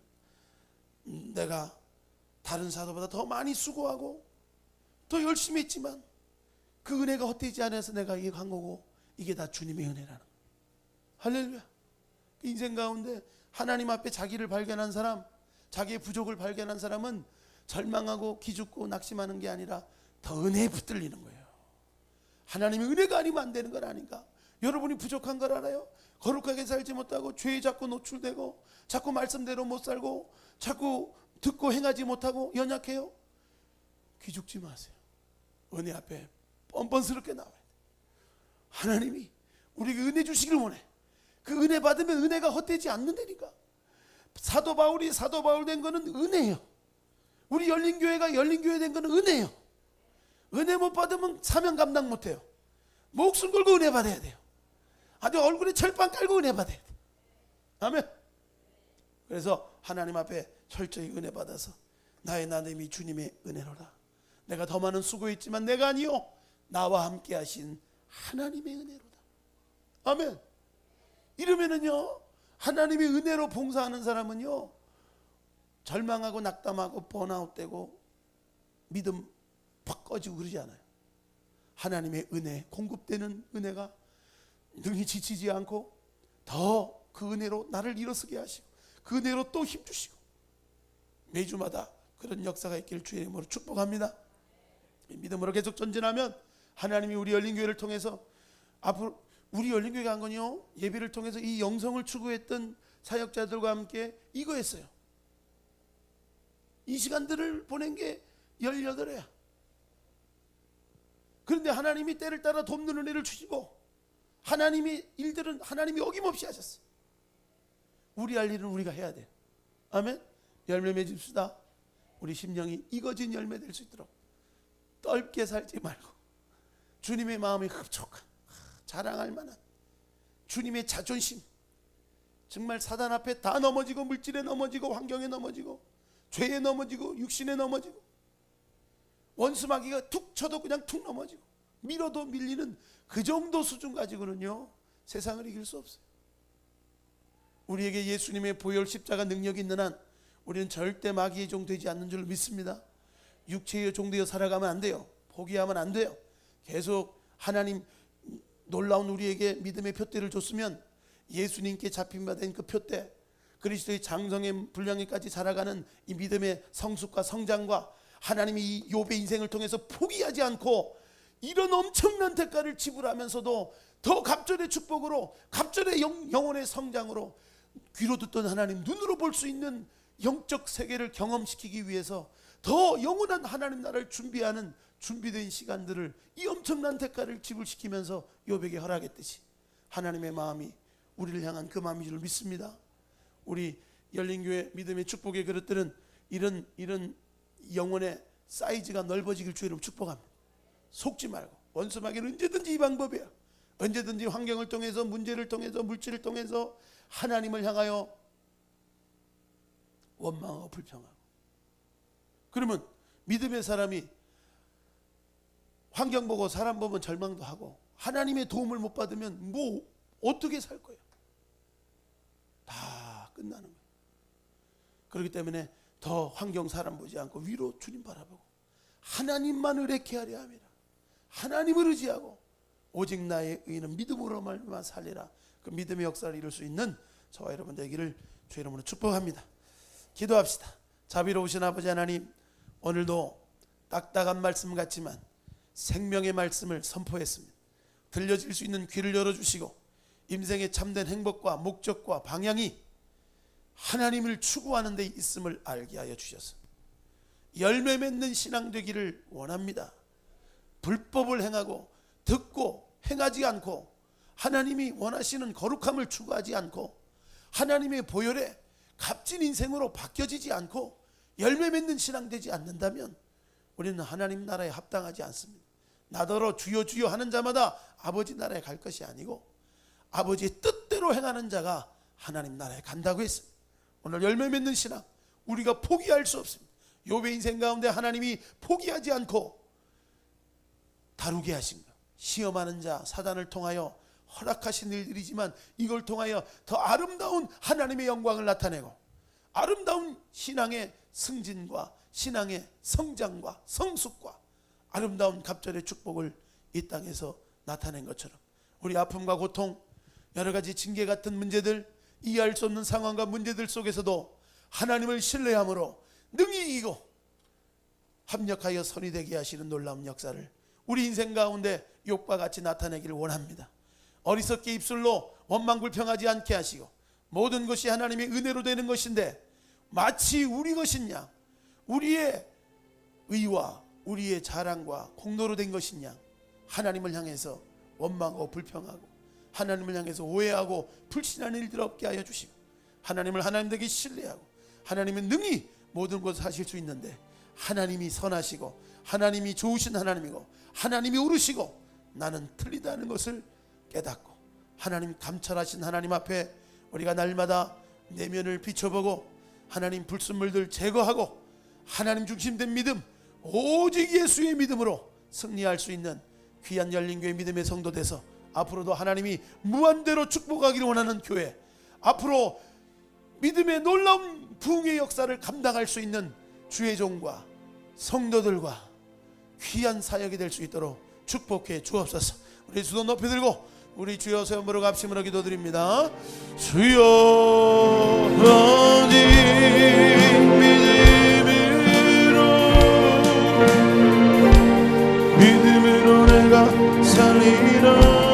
내가 다른 사도보다 더 많이 수고하고 더 열심히 했지만 그 은혜가 헛되지 않아서 내가 이거 한 거고, 이게 다 주님의 은혜라는 거예요. 할렐루야. 인생 가운데 하나님 앞에 자기를 발견한 사람, 자기의 부족을 발견한 사람은 절망하고 기죽고 낙심하는 게 아니라 더 은혜에 붙들리는 거예요. 하나님의 은혜가 아니면 안 되는 건 아닌가? 여러분이 부족한 걸 알아요? 거룩하게 살지 못하고 죄에 자꾸 노출되고 자꾸 말씀대로 못 살고 자꾸 듣고 행하지 못하고 연약해요? 기죽지 마세요. 은혜 앞에 뻔뻔스럽게 나와야 돼. 하나님이 우리에게 은혜 주시기를 원해. 그 은혜 받으면 은혜가 헛되지 않는다니까. 사도 바울이 사도 바울 된 거는 은혜예요. 우리 열린교회가 열린교회 된 거는 은혜예요. 은혜 못 받으면 사명 감당 못해요. 목숨 걸고 은혜 받아야 돼요. 아주 얼굴에 철판 깔고 은혜 받아야 돼요. 아멘. 그래서 하나님 앞에 철저히 은혜 받아서 나의 나됨이 주님의 은혜로라. 내가 더 많은 수고했지만 내가 아니요, 나와 함께 하신 하나님의 은혜로다. 아멘. 이러면은요, 하나님의 은혜로 봉사하는 사람은요, 절망하고 낙담하고 번아웃되고 믿음 팍 꺼지고 그러지 않아요. 하나님의 은혜, 공급되는 은혜가 능히 지치지 않고 더 그 은혜로 나를 일어서게 하시고 그 은혜로 또 힘주시고, 매주마다 그런 역사가 있길 주의 이름으로 축복합니다. 믿음으로 계속 전진하면 하나님이 우리 열린교회를 통해서, 앞으로 우리 열린교회가 한 건요, 예배를 통해서 이 영성을 추구했던 사역자들과 함께 이거 했어요. 이 시간들을 보낸 게 18회야. 그런데 하나님이 때를 따라 돕는 은혜를 주시고 하나님이 일들은 하나님이 어김없이 하셨어요. 우리 할 일은 우리가 해야 돼요. 아멘. 열매 맺읍시다. 우리 심령이 익어진 열매 될 수 있도록 떫게 살지 말고 주님의 마음이 흡족한, 자랑할 만한 주님의 자존심, 정말 사단 앞에 다 넘어지고 물질에 넘어지고 환경에 넘어지고 죄에 넘어지고 육신에 넘어지고 원수마귀가 툭 쳐도 그냥 툭 넘어지고 밀어도 밀리는 그 정도 수준 가지고는요, 세상을 이길 수 없어요. 우리에게 예수님의 보혈 십자가 능력이 있는 한 우리는 절대 마귀의 종 되지 않는 줄로 믿습니다. 육체의 종되어 살아가면 안 돼요. 포기하면 안 돼요. 계속 하나님 놀라운 우리에게 믿음의 표대를 줬으면 예수님께 잡힌 바 된 그 표대, 그리스도의 장성의 분량에까지 자라가는 이 믿음의 성숙과 성장과 하나님이 이 욥의 인생을 통해서 포기하지 않고 이런 엄청난 대가를 지불하면서도 더 갑절의 축복으로, 갑절의 영혼의 성장으로 귀로 듣던 하나님, 눈으로 볼 수 있는 영적 세계를 경험시키기 위해서 더 영원한 하나님 나라를 준비하는 준비된 시간들을, 이 엄청난 대가를 지불시키면서 욥에게 허락했듯이 하나님의 마음이 우리를 향한 그 마음인 줄 믿습니다. 우리 열린교회 믿음의 축복의 그릇들은 이런 영혼의 사이즈가 넓어지길 주의로 축복합니다. 속지 말고, 원수마귀는 언제든지 이 방법이야. 언제든지 환경을 통해서, 문제를 통해서, 물질을 통해서 하나님을 향하여 원망하고 불평하고, 그러면 믿음의 사람이 환경 보고 사람 보면 절망도 하고 하나님의 도움을 못 받으면 뭐 어떻게 살 거예요? 다 끝나는 거예요. 그렇기 때문에 더 환경 사람 보지 않고 위로 주님 바라보고 하나님만 의뢰케 하려 함이라. 하나님을 의지하고 오직 나의 의는 믿음으로만 살리라. 그 믿음의 역사를 이룰 수 있는 저와 여러분 되기를 주의 이름으로 축복합니다. 기도합시다. 자비로우신 아버지 하나님, 오늘도 딱딱한 말씀 같지만 생명의 말씀을 선포했습니다. 들려질 수 있는 귀를 열어주시고 인생의 참된 행복과 목적과 방향이 하나님을 추구하는 데 있음을 알게 하여 주셔서 열매 맺는 신앙 되기를 원합니다. 불법을 행하고 듣고 행하지 않고 하나님이 원하시는 거룩함을 추구하지 않고 하나님의 보혈에 값진 인생으로 바뀌어지지 않고 열매 맺는 신앙 되지 않는다면 우리는 하나님 나라에 합당하지 않습니다. 나더러 주여 주여 하는 자마다 아버지 나라에 갈 것이 아니고 아버지의 뜻대로 행하는 자가 하나님 나라에 간다고 했습니다. 오늘 열매 맺는 신앙 우리가 포기할 수 없습니다. 욥의 인생 가운데 하나님이 포기하지 않고 다루게 하신 것, 시험하는 자 사단을 통하여 허락하신 일들이지만 이걸 통하여 더 아름다운 하나님의 영광을 나타내고 아름다운 신앙의 승진과 신앙의 성장과 성숙과 아름다운 갑절의 축복을 이 땅에서 나타낸 것처럼 우리 아픔과 고통, 여러 가지 징계 같은 문제들, 이해할 수 없는 상황과 문제들 속에서도 하나님을 신뢰함으로 능히 이기고 합력하여 선이 되게 하시는 놀라운 역사를 우리 인생 가운데 욥과 같이 나타내기를 원합니다. 어리석게 입술로 원망불평하지 않게 하시고 모든 것이 하나님의 은혜로 되는 것인데 마치 우리 것이냐, 우리의 의와 우리의 자랑과 공로로 된 것이냐, 하나님을 향해서 원망하고 불평하고 하나님을 향해서 오해하고 불신하는 일들 없게 하여 주시고 하나님을 하나님 되게 신뢰하고 하나님은 능히 모든 것을 하실 수 있는데 하나님이 선하시고 하나님이 좋으신 하나님이고 하나님이 옳으시고 나는 틀리다는 것을 깨닫고 하나님 감찰하신 하나님 앞에 우리가 날마다 내면을 비춰보고 하나님 불순물들 제거하고 하나님 중심된 믿음, 오직 예수의 믿음으로 승리할 수 있는 귀한 열린교회 믿음의 성도 돼서 앞으로도 하나님이 무한대로 축복하기를 원하는 교회, 앞으로 믿음의 놀라운 부흥의 역사를 감당할 수 있는 주의 종과 성도들과 귀한 사역이 될 수 있도록 축복해 주옵소서. 우리 두 손 높이 들고 우리 주여 세움으로 갑심으로 기도드립니다. 주여 오직 믿음으로 내가 살리라.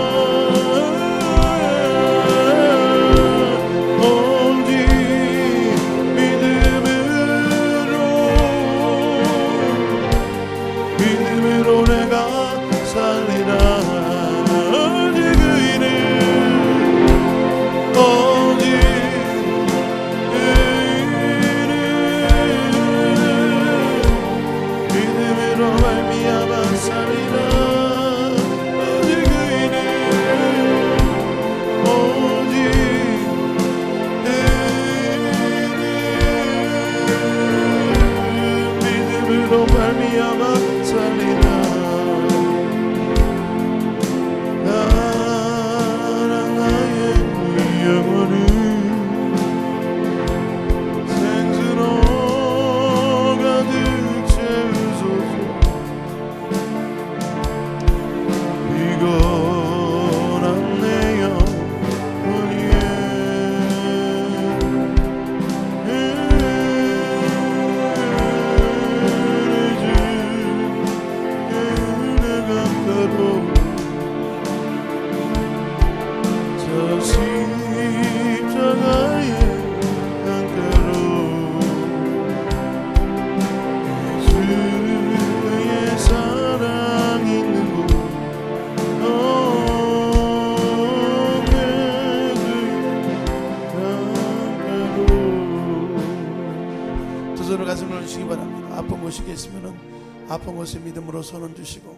아픈 곳에 믿음으로 손을 주시고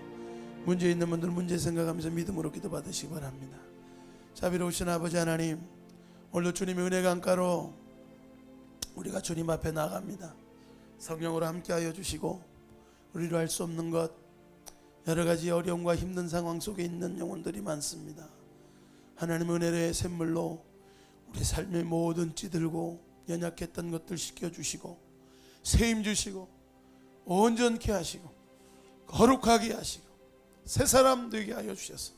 문제 있는 분들 문제 생각하면서 믿음으로 기도 받으시기 바랍니다. 자비로우신 아버지 하나님, 오늘도 주님의 은혜 강가로 우리가 주님 앞에 나갑니다. 성령으로 함께하여 주시고 우리로 할 수 없는 것, 여러 가지 어려움과 힘든 상황 속에 있는 영혼들이 많습니다. 하나님의 은혜의 샘물로 우리 삶의 모든 찌들고 연약했던 것들 씻겨주시고 세임 주시고 온전케 하시고 거룩하게 하시고 새 사람 되게 하여 주셔서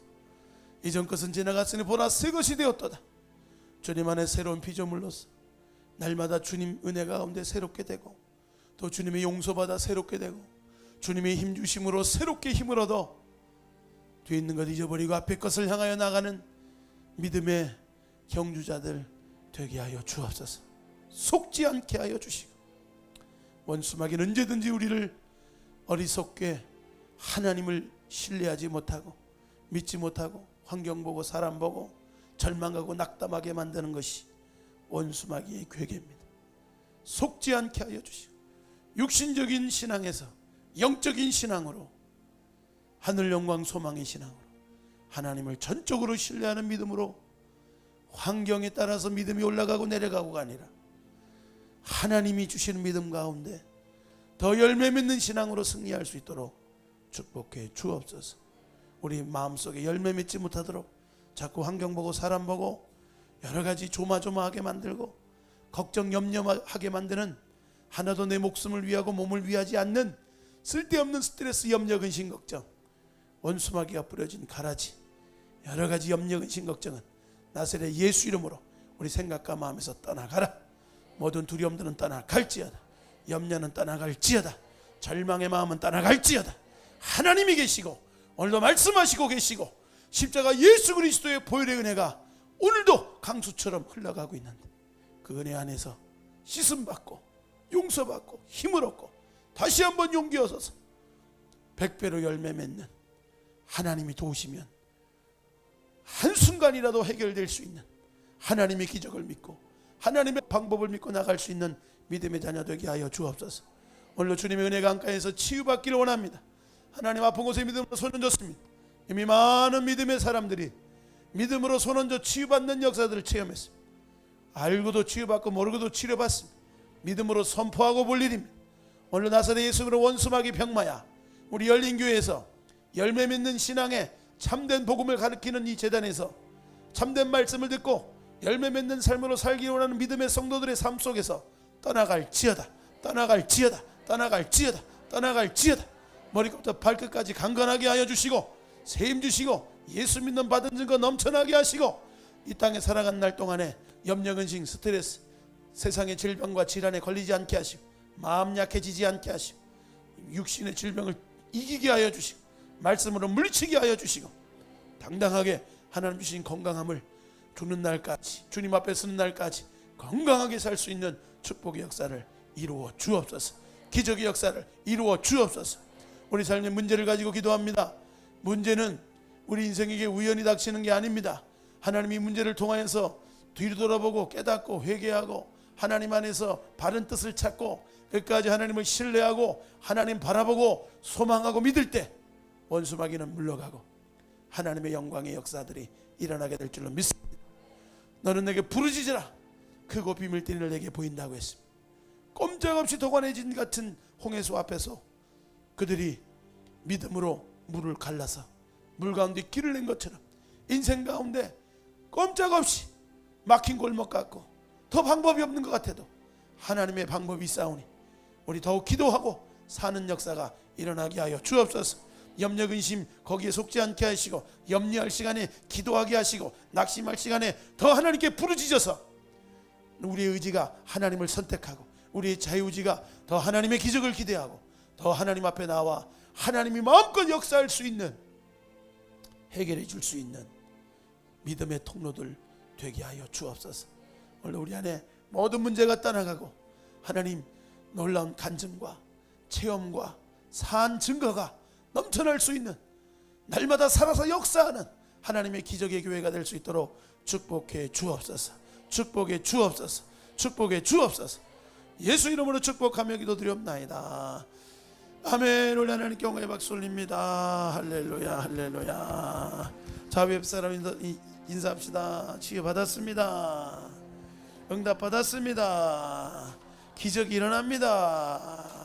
이전 것은 지나갔으니 보라 새 것이 되었도다. 주님 안에 새로운 피조물로서 날마다 주님 은혜 가운데 새롭게 되고 또 주님의 용서받아 새롭게 되고 주님의 힘 주심으로 새롭게 힘을 얻어 뒤에 있는 것 잊어버리고 앞에 것을 향하여 나가는 믿음의 경주자들 되게 하여 주옵소서. 속지 않게 하여 주시고 원수마귀는 언제든지 우리를 어리석게 하나님을 신뢰하지 못하고 믿지 못하고 환경 보고 사람 보고 절망하고 낙담하게 만드는 것이 원수마귀의 괴계입니다. 속지 않게 하여 주시고 육신적인 신앙에서 영적인 신앙으로 하늘 영광 소망의 신앙으로 하나님을 전적으로 신뢰하는 믿음으로 환경에 따라서 믿음이 올라가고 내려가고가 아니라 하나님이 주시는 믿음 가운데 더 열매 맺는 신앙으로 승리할 수 있도록 축복해 주옵소서. 우리 마음속에 열매 맺지 못하도록 자꾸 환경 보고 사람 보고 여러 가지 조마조마하게 만들고 걱정 염려하게 만드는, 하나도 내 목숨을 위하고 몸을 위하지 않는 쓸데없는 스트레스, 염려, 근심, 걱정, 원수마귀가 뿌려진 가라지 여러 가지 염려, 근심, 걱정은 나사렛 예수 이름으로 우리 생각과 마음에서 떠나가라. 모든 두려움들은 떠나갈지어다. 염려는 떠나갈지어다. 절망의 마음은 떠나갈지어다. 하나님이 계시고 오늘도 말씀하시고 계시고 십자가 예수 그리스도의 보혈의 은혜가 오늘도 강수처럼 흘러가고 있는데 그 은혜 안에서 씻음받고 용서받고 힘을 얻고 다시 한번 용기 얻어서 100배로 열매 맺는, 하나님이 도우시면 한순간이라도 해결될 수 있는 하나님의 기적을 믿고 하나님의 방법을 믿고 나갈 수 있는 믿음의 자녀 되게 하여 주옵소서. 오늘도 주님의 은혜 강가에서 치유받기를 원합니다. 하나님 아픈 곳에 믿음으로 손 얹었습니다. 이미 많은 믿음의 사람들이 믿음으로 손 얹어 치유받는 역사들을 체험했습니다. 알고도 치유받고 모르고도 치료받습니다. 믿음으로 선포하고 볼 일입니다. 오늘 나사렛 예수님으로 원수마귀 병마야 우리 열린교회에서 열매 맺는 신앙의 참된 복음을 가르치는 이 재단에서 참된 말씀을 듣고 열매 맺는 삶으로 살기 원하는 믿음의 성도들의 삶 속에서 떠나갈지어다. 떠나갈지어다. 떠나갈지어다. 떠나갈지어다. 머리부터 발끝까지 강건하게 하여 주시고 세임 주시고 예수 믿는 받은 증거 넘쳐나게 하시고 이 땅에 살아간 날 동안에 염려, 근심, 스트레스, 세상의 질병과 질환에 걸리지 않게 하시고 마음 약해지지 않게 하시고 육신의 질병을 이기게 하여 주시고 말씀으로 물리치게 하여 주시고 당당하게 하나님 주신 건강함을 죽는 날까지, 주님 앞에 서는 날까지 건강하게 살 수 있는 축복의 역사를 이루어 주옵소서. 기적의 역사를 이루어 주옵소서. 우리 삶의 문제를 가지고 기도합니다. 문제는 우리 인생에게 우연히 닥치는 게 아닙니다. 하나님이 문제를 통하여서 뒤로 돌아보고 깨닫고 회개하고 하나님 안에서 바른 뜻을 찾고 끝까지 하나님을 신뢰하고 하나님 바라보고 소망하고 믿을 때 원수마귀는 물러가고 하나님의 영광의 역사들이 일어나게 될 줄로 믿습니다. 너는 내게 부르짖으라. 크고 비밀된 일을 내게 보인다고 했습니다. 꼼짝없이 도관해진 같은 홍해수 앞에서 그들이 믿음으로 물을 갈라서 물 가운데 길을 낸 것처럼 인생 가운데 꼼짝없이 막힌 골목 같고 더 방법이 없는 것 같아도 하나님의 방법이 있사오니 우리 더욱 기도하고 사는 역사가 일어나게 하여 주옵소서. 염려, 근심 거기에 속지 않게 하시고 염려할 시간에 기도하게 하시고 낙심할 시간에 더 하나님께 부르짖어서 우리의 의지가 하나님을 선택하고 우리의 자유의지가 더 하나님의 기적을 기대하고 더 하나님 앞에 나와 하나님이 마음껏 역사할 수 있는, 해결해 줄 수 있는 믿음의 통로들 되게 하여 주옵소서. 오늘 우리 안에 모든 문제가 떠나가고 하나님 놀라운 간증과 체험과 산 증거가 넘쳐날 수 있는, 날마다 살아서 역사하는 하나님의 기적의 교회가 될 수 있도록 축복해 주옵소서. 축복해 주옵소서. 축복해 주옵소서. 예수 이름으로 축복하며 기도드리옵나이다. 아멘. 우리 하나님께 영광의 박수 올립니다. 할렐루야, 할렐루야. 자, 웹사람 인사합시다. 치유받았습니다. 응답받았습니다. 기적이 일어납니다.